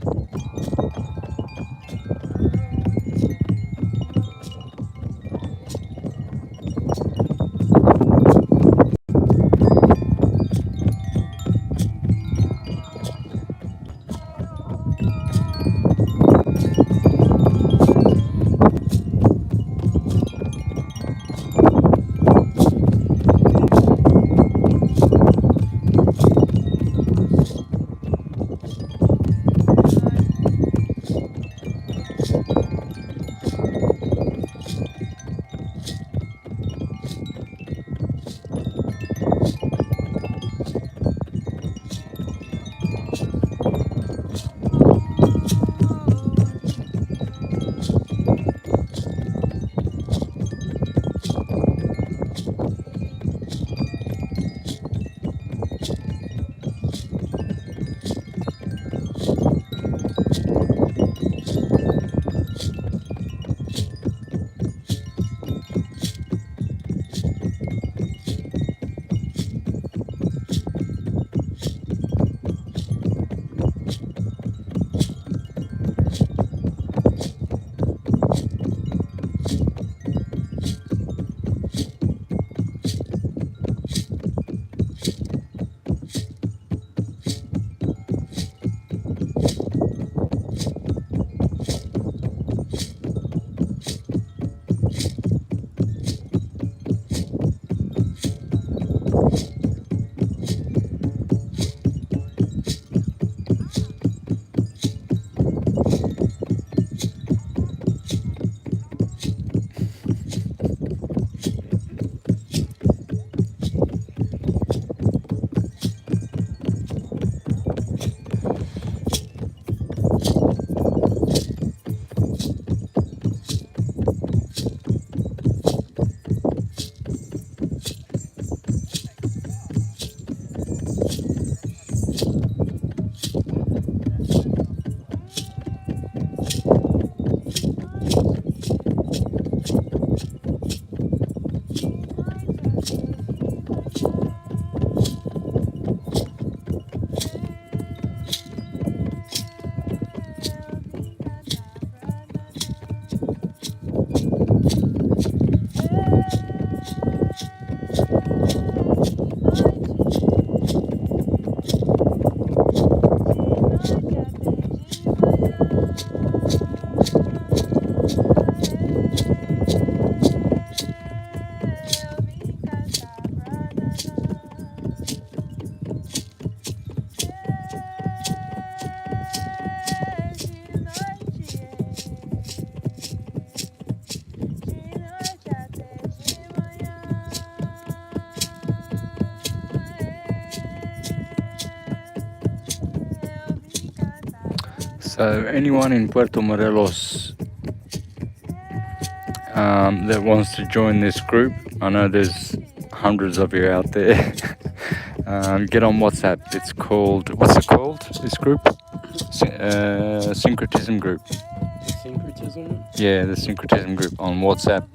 So anyone in Puerto Morelos that wants to join this group, I know there's hundreds of you out there. Get on WhatsApp. It's called, what's it called? This group? Syncretism group. Syncretism? Yeah, the Syncretism group on WhatsApp.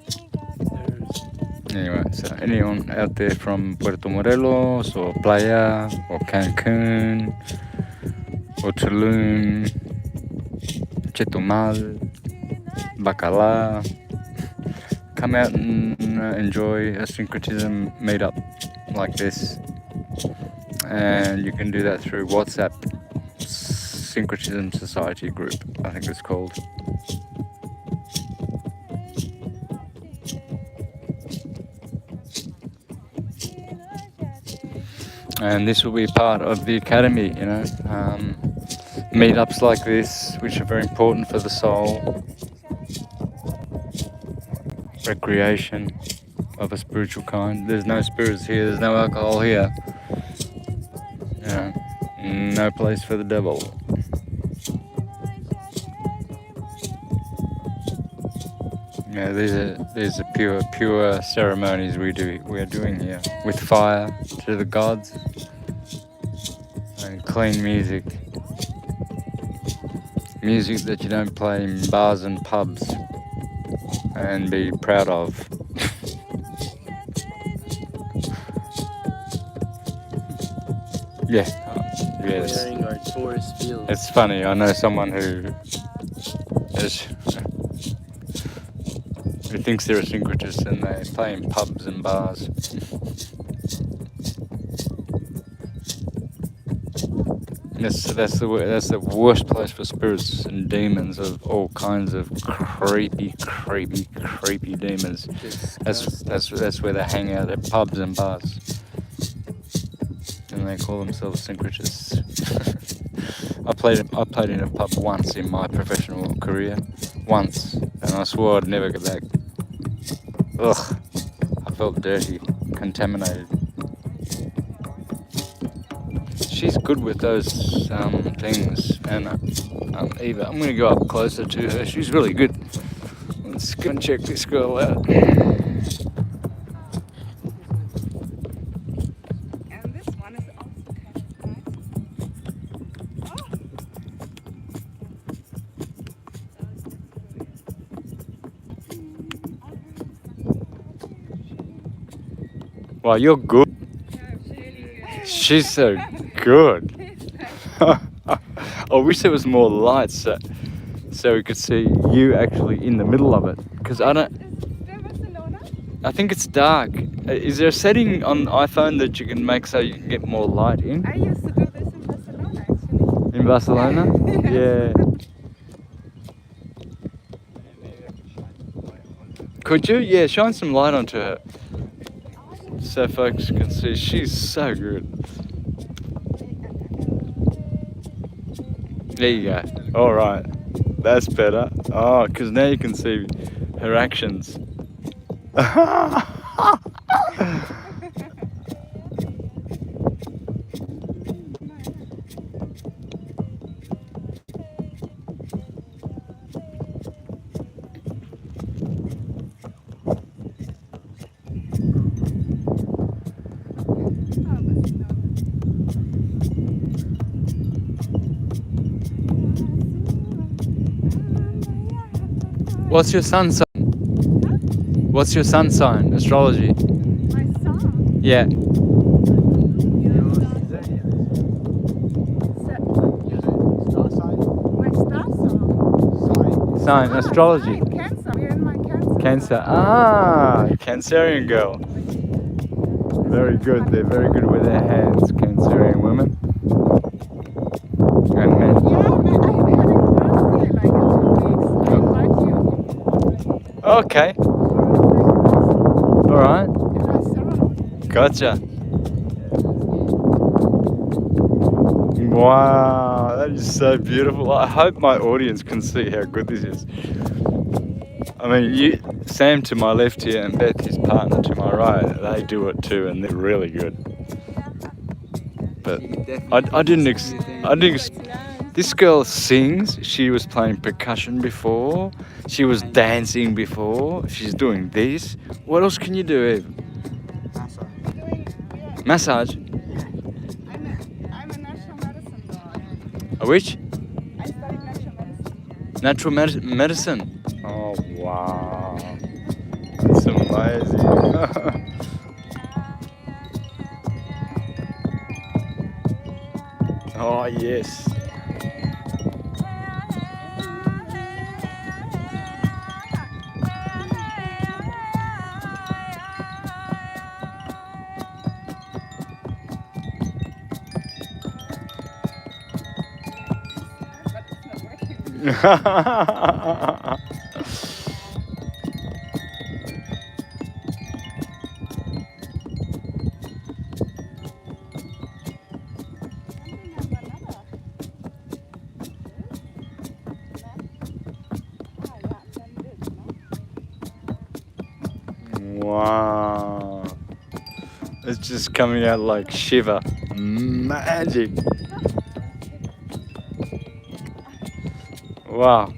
There's Anyway, so anyone out there from Puerto Morelos or Playa or Cancun or Tulum, Chetumal, Bacala, come out and enjoy a syncretism meetup like this. And you can do that through WhatsApp. Syncretism Society group, I think it's called. And this will be part of the academy, you know, meetups like this, which are very important for the soul, recreation of a spiritual kind. There's no spirits here, there's no alcohol here, you know, no place for the devil. Yeah, these are pure ceremonies we are doing here with fire to the gods and clean music that you don't play in bars and pubs and be proud of. Yes. clearing our forest fields. It's funny. I know someone who thinks they're a syncretist and they play in pubs and bars. That's the worst place for spirits and demons of all kinds of creepy demons. That's where they hang out at pubs and bars, and they call themselves syncretists. I played in a pub once in my professional career, and I swore I'd never go back. Ugh, I felt dirty, contaminated. She's good with those things, and Eva, I'm going to go up closer to her. She's really good. Let's go and check this girl out. And this one is also kind of nice. Wow, you're good. She's so good. I wish there was more lights so we could see you actually in the middle of it. Because I think it's dark. Is there a setting on iPhone that you can make so you can get more light in? I used to do this in Barcelona, actually. In Barcelona? Yeah. Could you? Yeah, shine some light onto her. So folks can see she's so good. There you go. All right, that's better. Oh, because now you can see her actions. What's your sun sign? What's your sun sign? Astrology. My song. Yeah. My star song. Sign. Astrology. Cancer. We're in my Cancer. Cancer. Ah, Cancerian girl. Very good. They're very good with their hands, Cancerian women. And men. Yeah, I'm having a birthday like in 2 weeks. I invite you. Okay. All right. Gotcha. Wow, that is so beautiful. I hope my audience can see how good this is. I mean, Sam to my left here and Beth, his partner, to my right, they do it too, and they're really good. But I didn't. This girl sings. She was playing percussion before. She was dancing before. She's doing this. What else can you do, Eve? Massage. I'm a natural medicine dog. A which? I studied natural medicine. Natural medicine. Oh, wow. That's amazing. Oh, yes. But it's not working. Wow. It's just coming out like Shiva. Magic. Wow.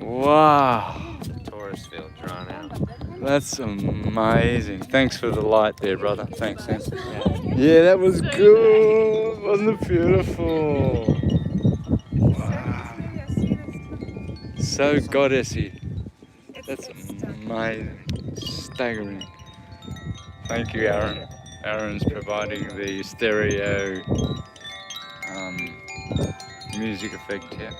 Wow. Taurus field drawn out. That's amazing. Thanks for the light there, brother. Thanks. Yeah, that was good. Wasn't it beautiful? Wow. So goddessy. That's amazing. Staggering. Thank you, Aaron. Aaron's providing the stereo music effect here.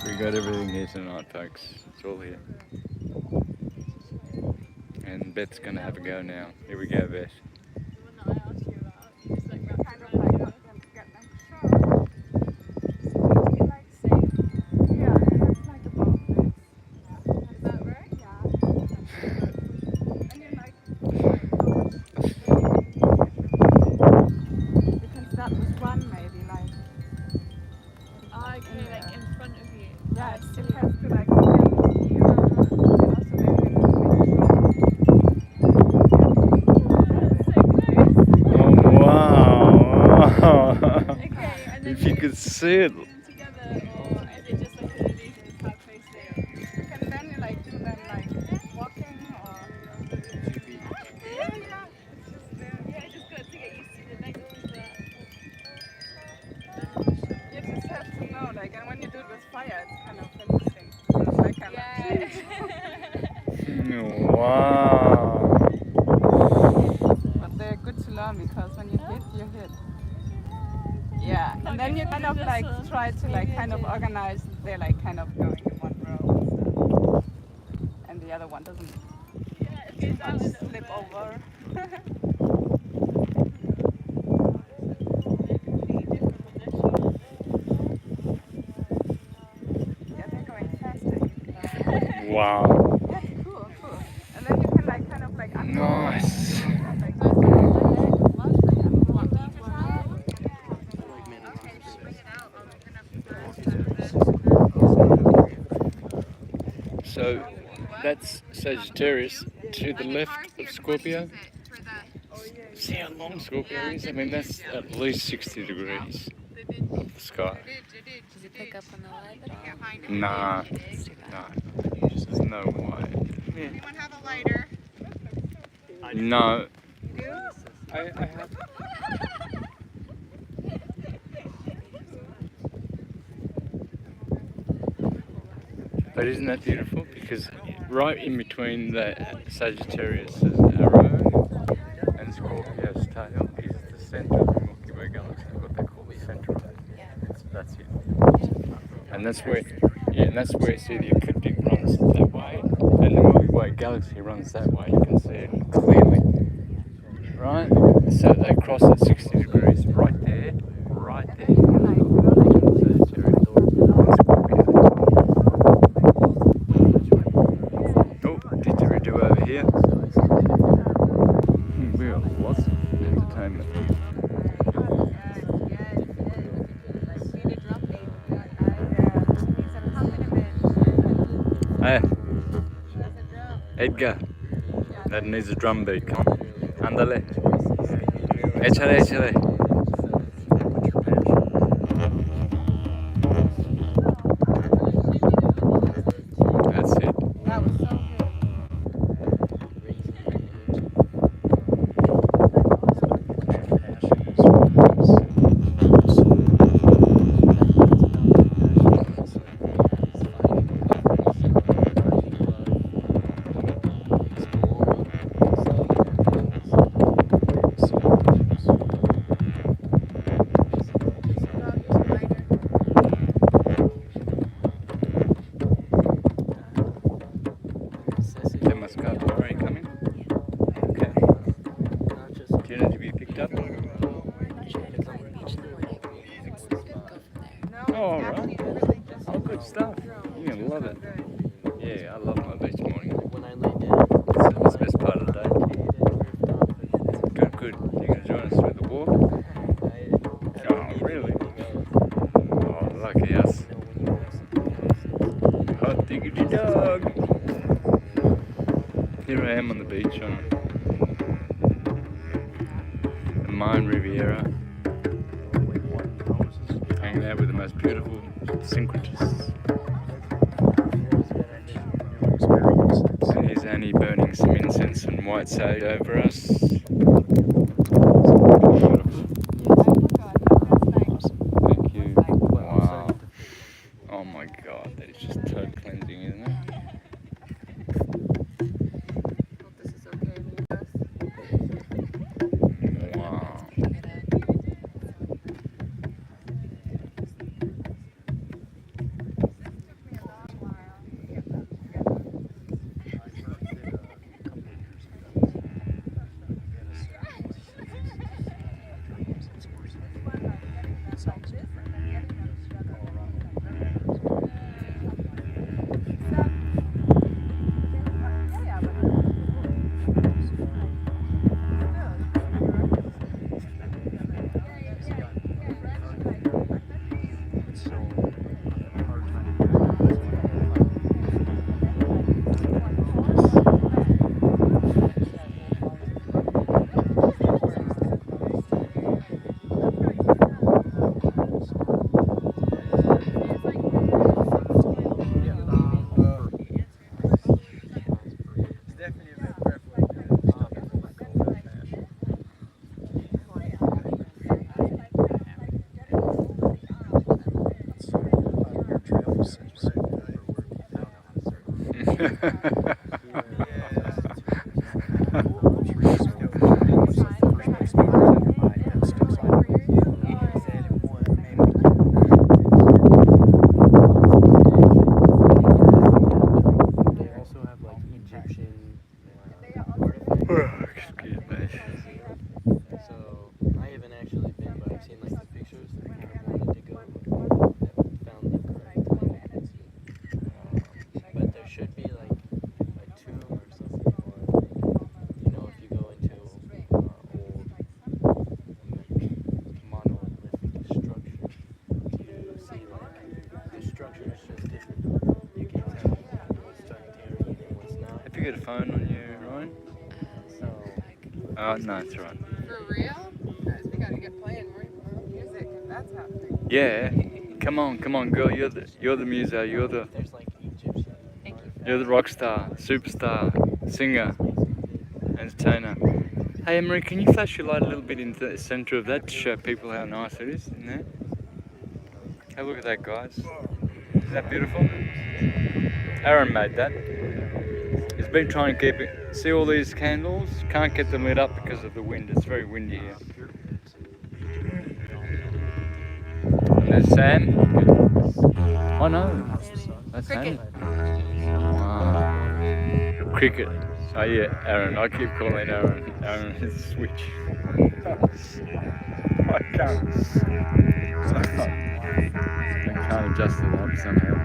We got everything here tonight, folks. It's all here. And Beth's gonna have a go now. Here we go, Beth. The one that I asked you about. It's like wrapped Kind of around like your not gonna get like sure. So you like say, yeah, it looks like a ball. Is that right? Yeah. And you like, you can start with one maybe like, Oh, okay, like in front of you. yeah, it has to like stand here. And also maybe a little bit Oh, wow. Okay, and then If you could see it. them together, or is it just like an illusion of how close they are? you can then like do them like walking or yeah, it's just there. Yeah, I just got to get used to the length of the. You just have to know, like, and when you do it with fire, it's kind of interesting. It's like kind Wow. but they're good to learn because when you hit, you hit. Yeah, and then you kind of like try to like kind of organize. They're like kind of going in one row, and the other one doesn't Yeah, it goes down a little slip bit. over. Yeah, they're going faster. Wow. Yeah, cool. And then you can like kind of like unroll. Nice. Like, So that's Sagittarius to the left of Scorpio. See how long Scorpio is? I mean, that's at least 60 degrees of the sky. Does it pick up on the light at all? Nah, no, there's no way. Anyone have a lighter? No. You do? I have. But isn't that beautiful? Because right in between the Sagittarius' arrow and Scorpio's tail is the center of the Milky Way galaxy, what they call the central. That's it. And that's where, see the ecliptic runs that way, and the Milky Way galaxy runs that way. You can see it clearly, right? So they cross at 60 degrees, right there. Sagittarius and Scorpio. Oh, didgeridoo over here. We got lots of entertainment. Hey, Edgar, that needs a drum beat. Come on. Andale. Échale, échale. That's it. That was so good. That must go. Are you coming? Okay. Do you know to be picked up? Oh, all right. Oh, good stuff. You're going to love it. Yeah, I love my beach morning. When I lay down, It's the best part of the day. Good, good. You're going to join us with the walk? Oh, really? Oh, lucky us. Hot diggity dog. Here I am on the beach on the Mayan Riviera, hanging out with the most beautiful syncretists. And here's Annie burning some incense and white sage over us. Thank you. Wow. Oh my god, that is just total cleansing, isn't it? Hope this is okay with us. Wow. Excuse me. so I haven't actually been, but I've seen like the pictures. I wanted to go, haven't found the correct time. But there should be like a tomb or something, or you know, if you go into old monolithic structure, you see like the structure is just different. You can tell what's gigantic and what's not. Have you got a phone on you, Ryan? Oh, no, it's right. For real? Guys, we gotta get playing more music if that's happening. Yeah. Come on, girl. You're the muso. You're the There's like Egyptian. You're the rock star, superstar, singer, entertainer. Hey, Emery, can you flash your light a little bit into the centre of that to show people how nice it is in there? Have a look at that, guys. Isn't that beautiful? Aaron made that. He's been trying to keep it. See all these candles? Can't get them lit up because of the wind. It's very windy here. And there's Sam. Oh no, that's Sam. Wow. Cricket. Oh yeah, Aaron. I keep calling Aaron. Aaron is switch. I can't adjust it up somehow.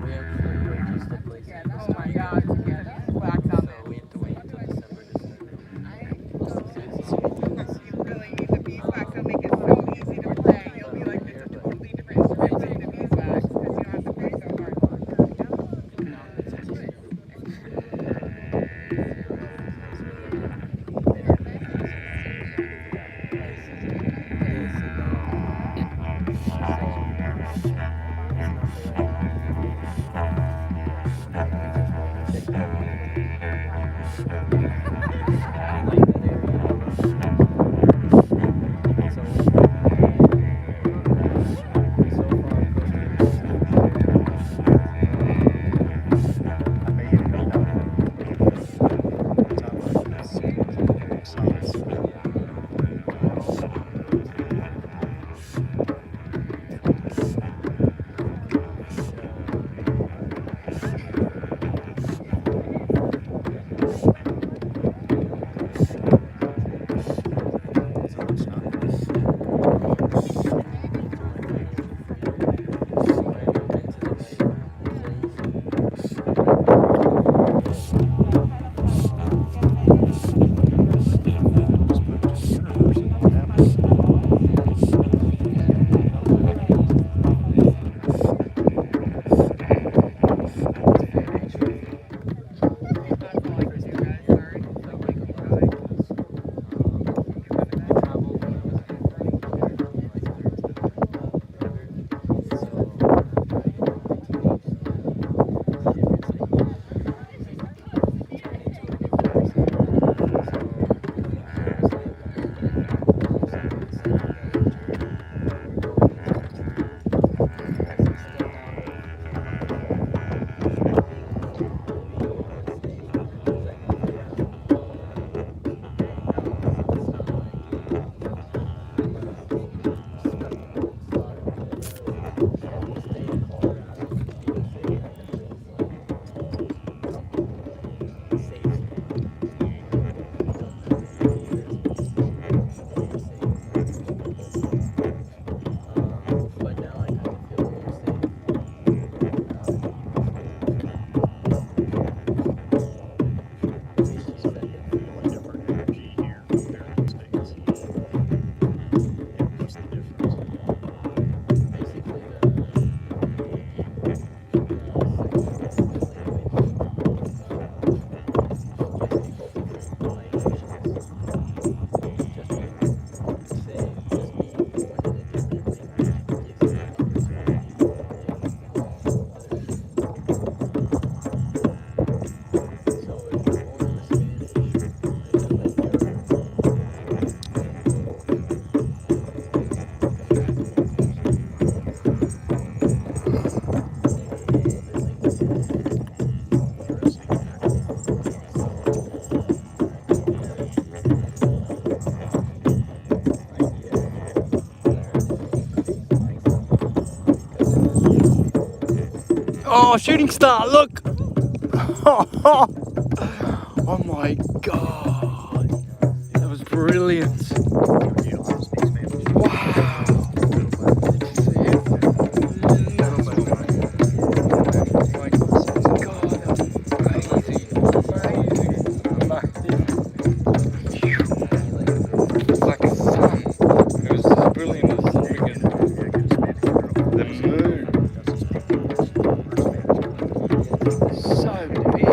we actually purchased the place in Oh my God, to get wax on so we have to wait until December to start. You really need the beeswax. It'll make it so easy to play. You'll be like, it's a totally different instrument to beeswax because you don't have to play so hard. Oh, shooting star, look! Oh my god! That was brilliant! Wow! It's like a sun. It was as brilliant as the moon. So big.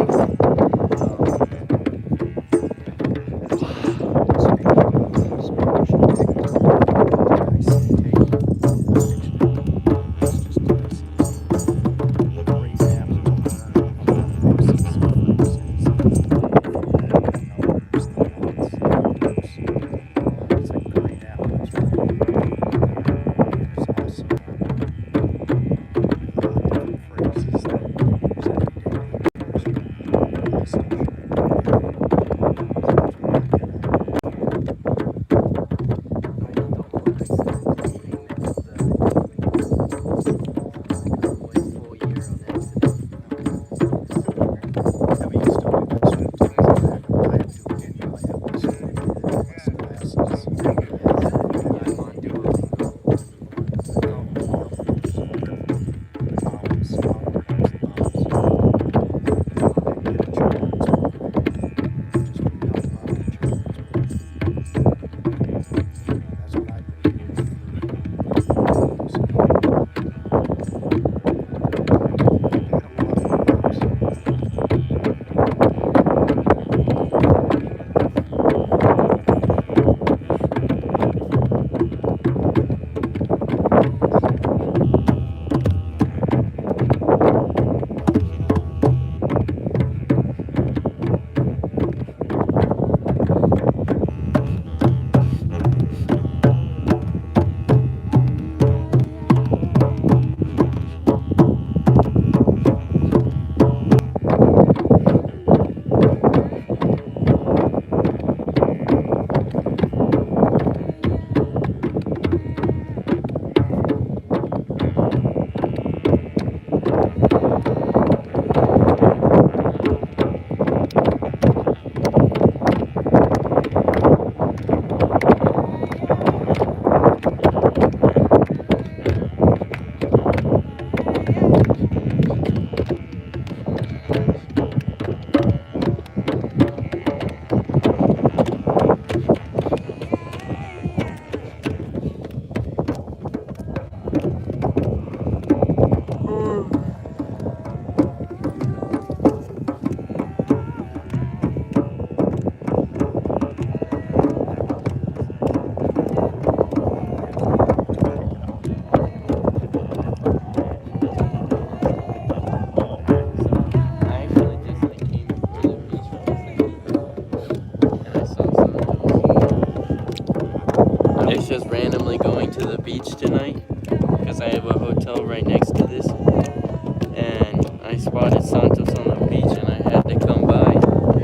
I spotted Santos on the beach and I had to come by.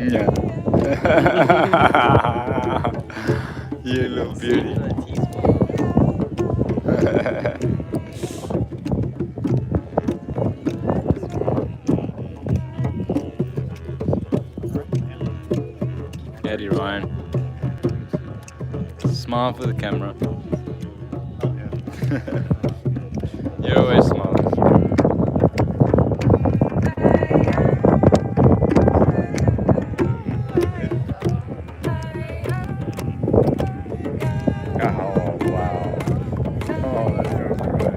Yeah. You little beauty. Eddie Ryan. Smile for the camera. You're always smiling. Oh, wow. Oh, that's going great.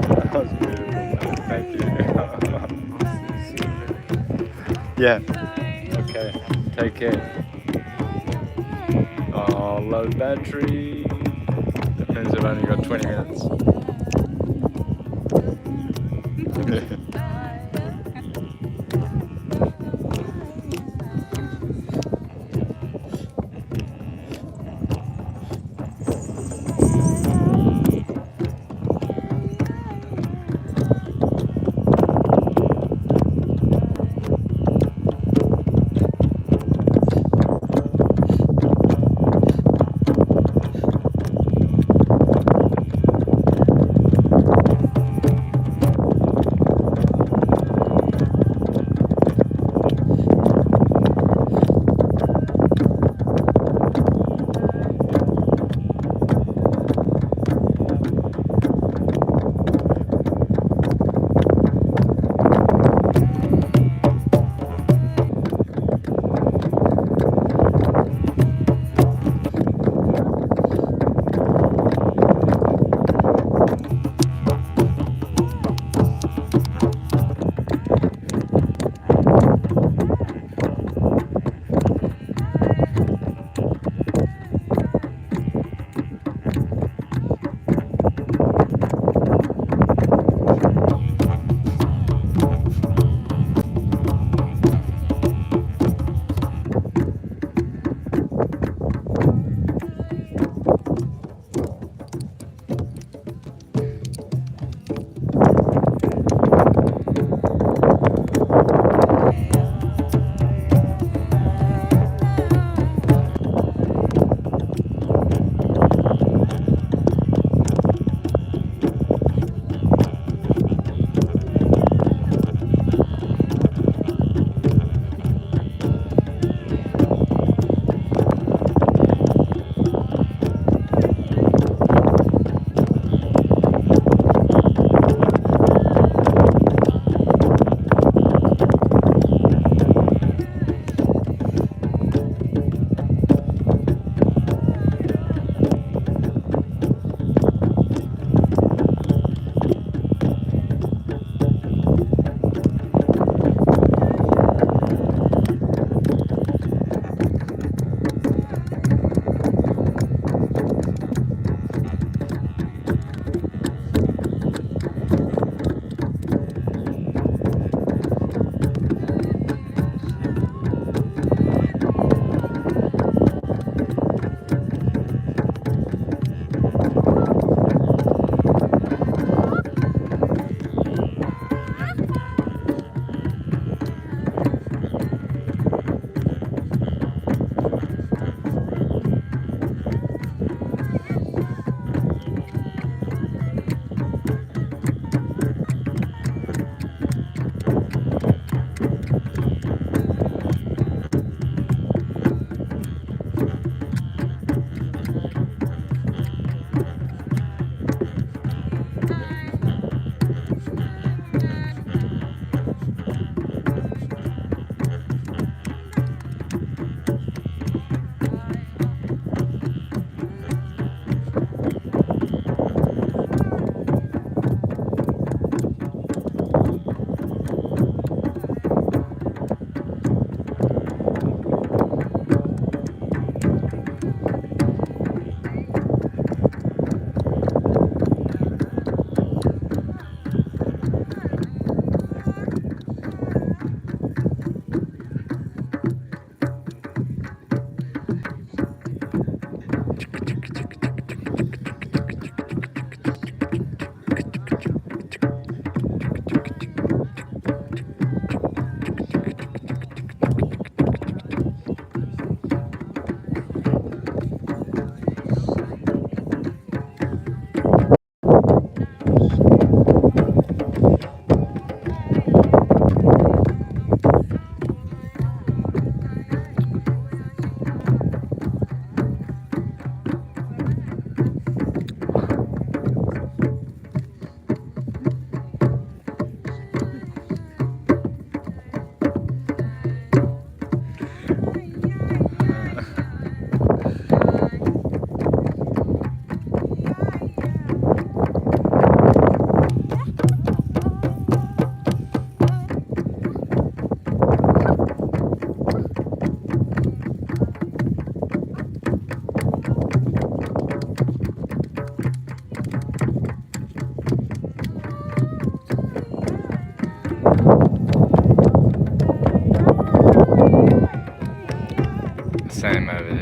That was beautiful. Thank you. Yeah. Okay. Take care. Oh, low battery. That means I've only got 20 minutes.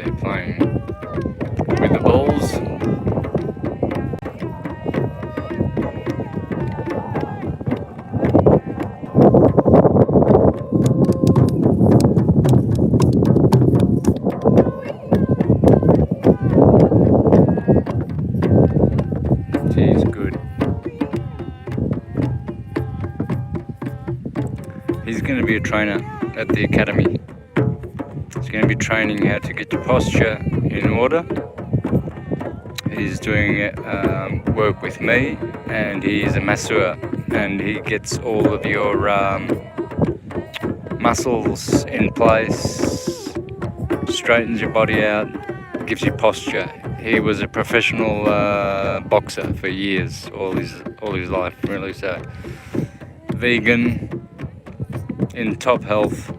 there playing with the balls. She's good. He's going to be a trainer at the academy. He's going to be training how to get your posture in order. He's doing work with me, and he's a masseur, and he gets all of your muscles in place, straightens your body out, gives you posture. He was a professional boxer for years, all his life, really. So vegan, in top health.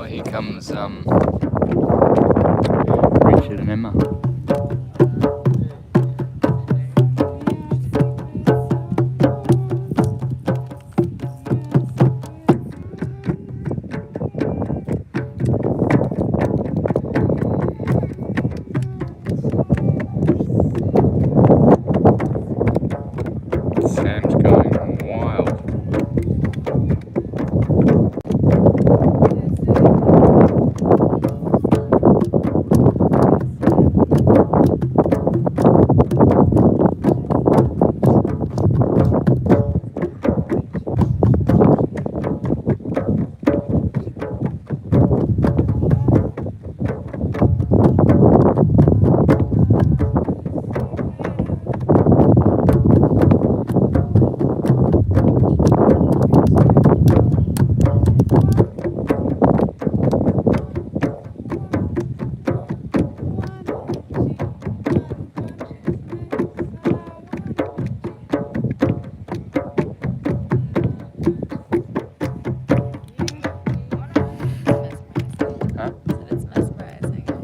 Here comes Richard and Emma. Sam's going wild.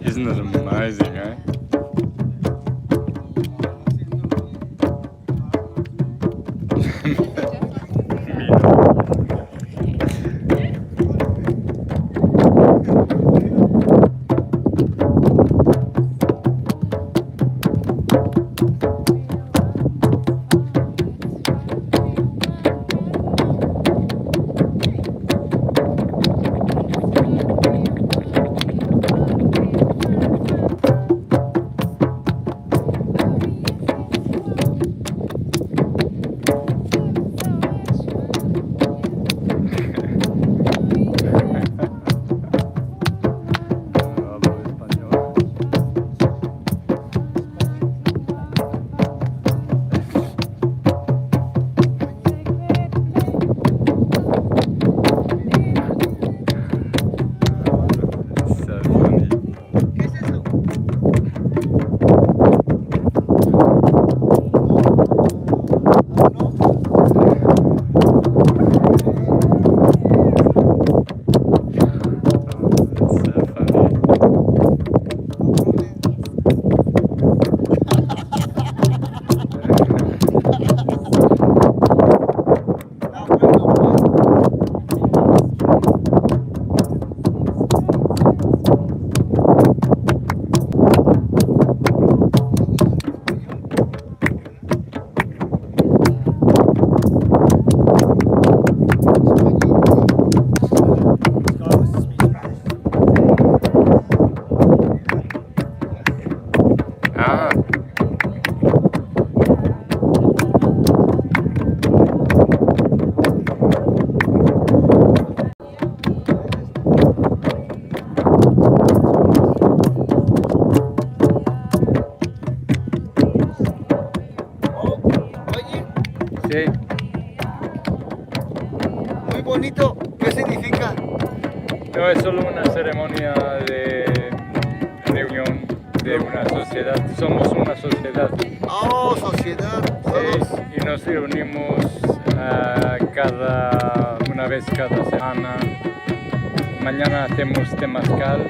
Isn't it amazing, eh? bonito. ¿Qué significa? No es solo una ceremonia de reunión de una sociedad. Somos una sociedad. Oh, sociedad. Todos. Y nos reunimos una vez cada semana. Mañana hacemos temazcal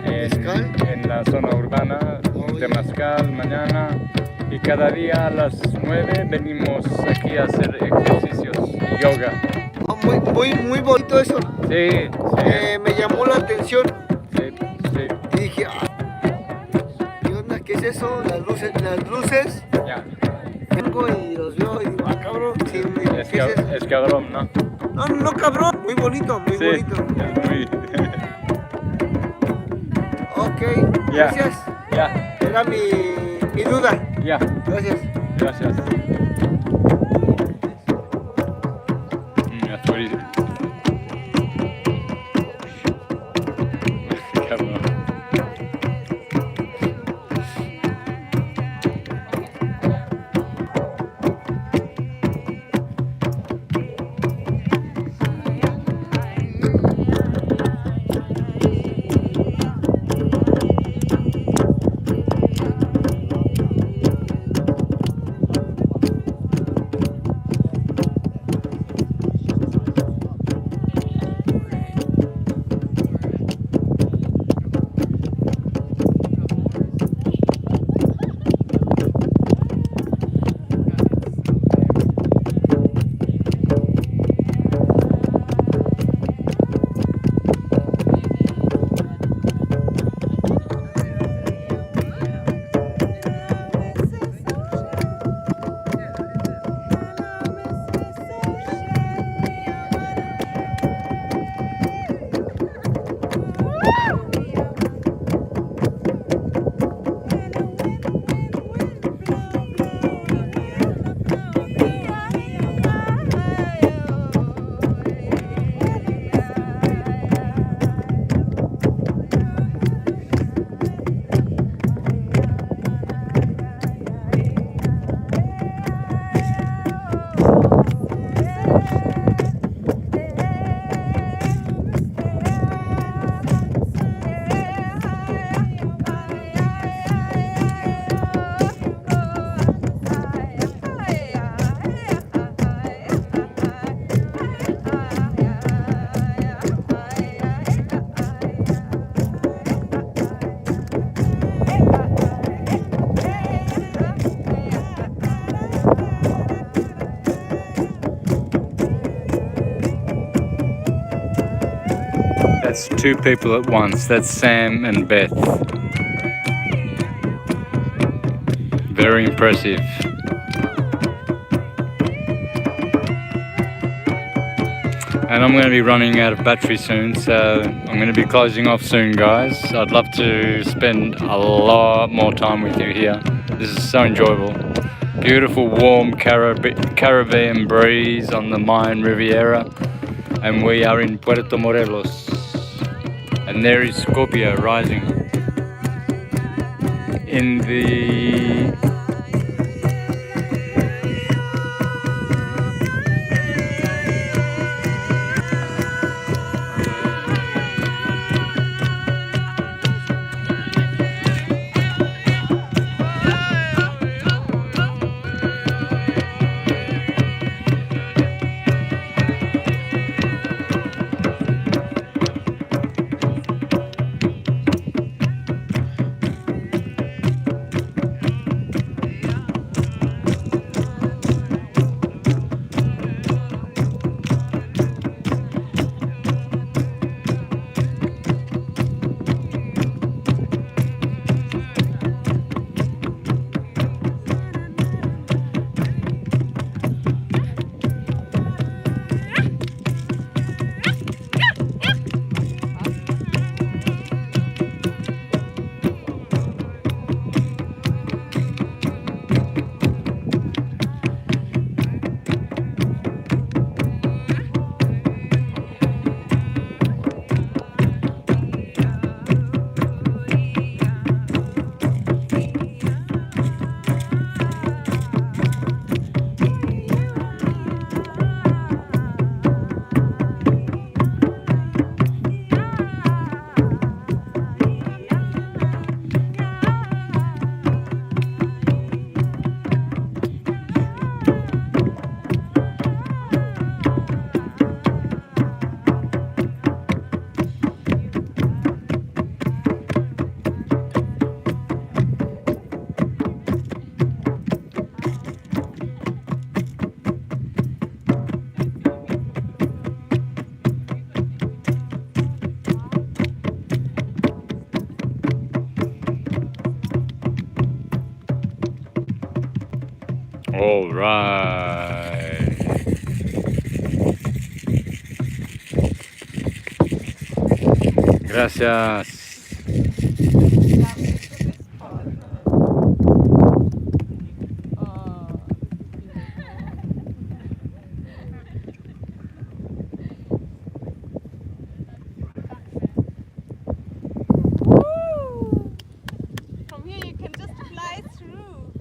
en la zona urbana. Un temazcal mañana. Y cada día a las 9 venimos aquí a hacer ejercicios, yoga. Oh, muy bonito eso. Sí, sí. Me llamó la atención. Sí, sí. Y dije, ¿qué onda? ¿Qué es eso? Las luces. Ya. Vengo y los veo y digo, cabrón. Sí, ¿qué es eso? Es cabrón, ¿no? No, cabrón. Muy bonito, muy bonito. Es muy... Ok, Ya. gracias. Ya, Era mi duda. ya. Gracias. Gracias. That's what he did. Cabrón. That's two people at once. That's Sam and Beth. Very impressive. And I'm going to be running out of battery soon, so I'm going to be closing off soon, guys. I'd love to spend a lot more time with you here. This is so enjoyable. Beautiful, warm Caribbean breeze on the Mayan Riviera. And we are in Puerto Morelos. And there is Scorpio rising in the right. Gracias. From here you can just fly through.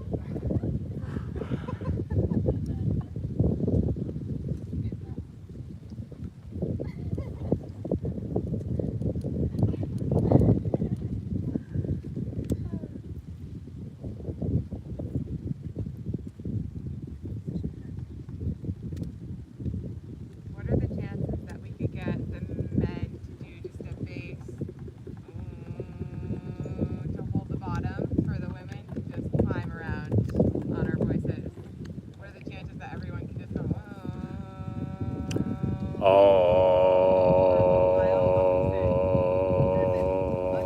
What are the chances that we could get the men to do just a base to hold the bottom for the women to just climb around on our voices? What are the chances that everyone can just go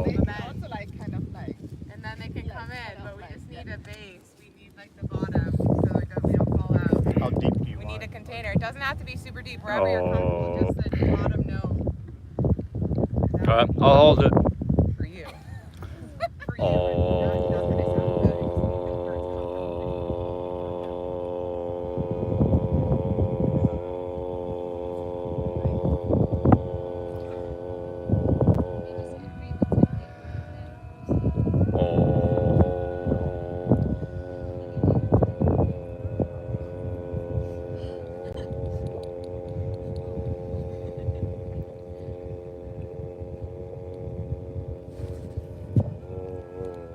They also like kind of like and then they can come in, kind of but we like just need that. a base. We need like the bottom so like that we don't fall out. How deep do you We want need a it? container. It doesn't have to be super deep. Wherever you're comfortable, just the bottom no. Alright, I'll hold it. For you. For you. Not that it sounds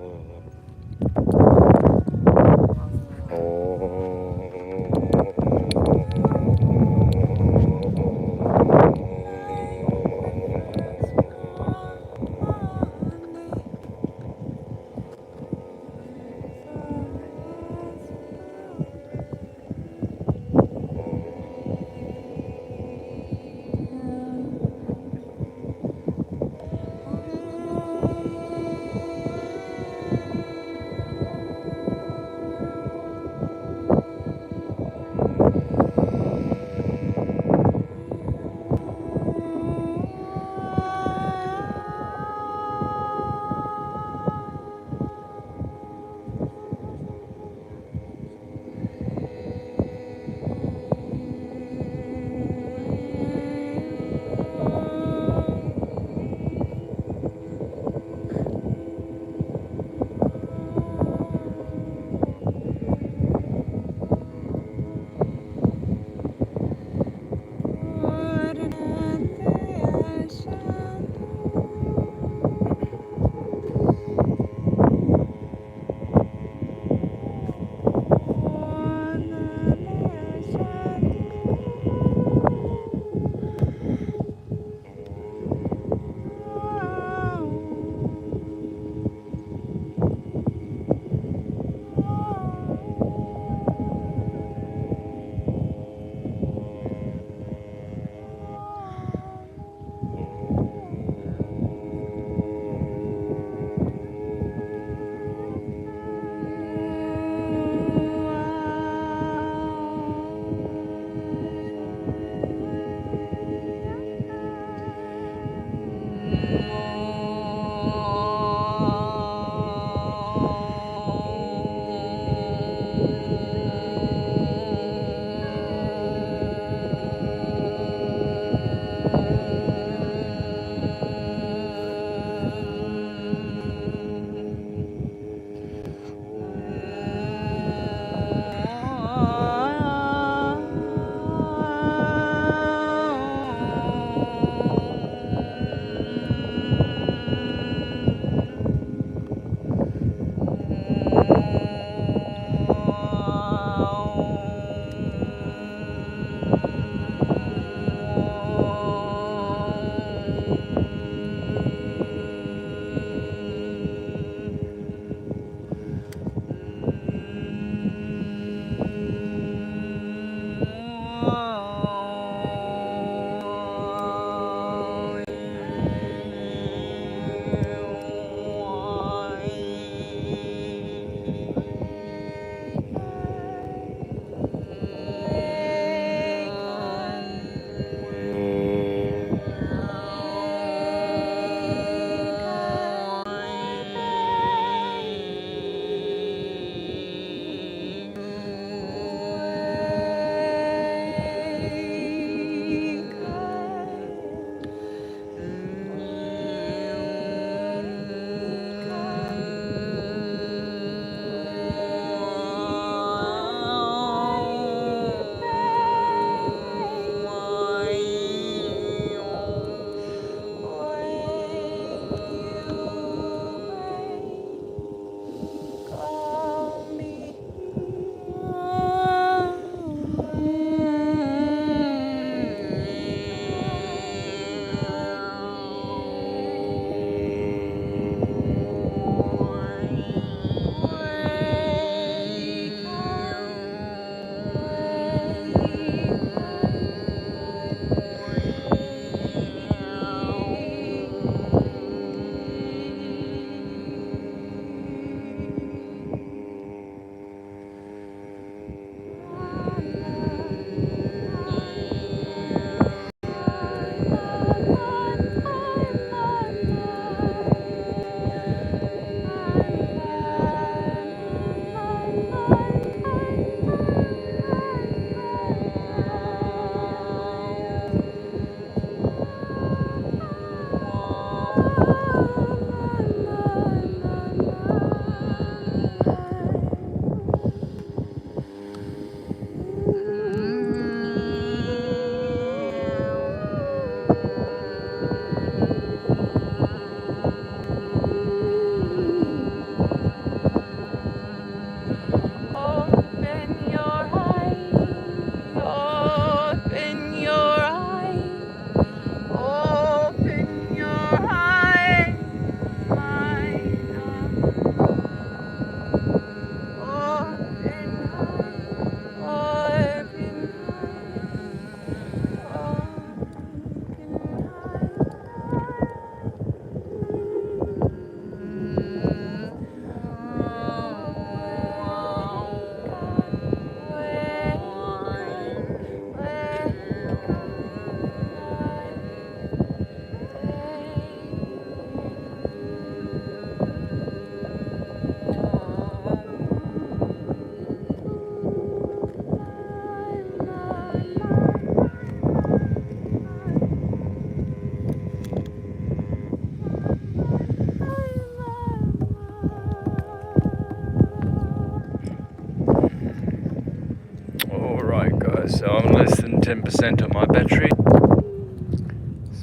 10% on my battery,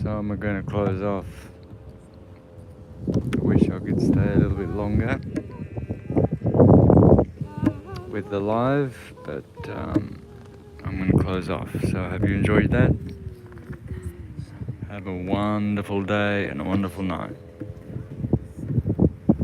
so I'm going to close off. I wish I could stay a little bit longer with the live, but I'm going to close off. So have you enjoyed that? Have a wonderful day and a wonderful night.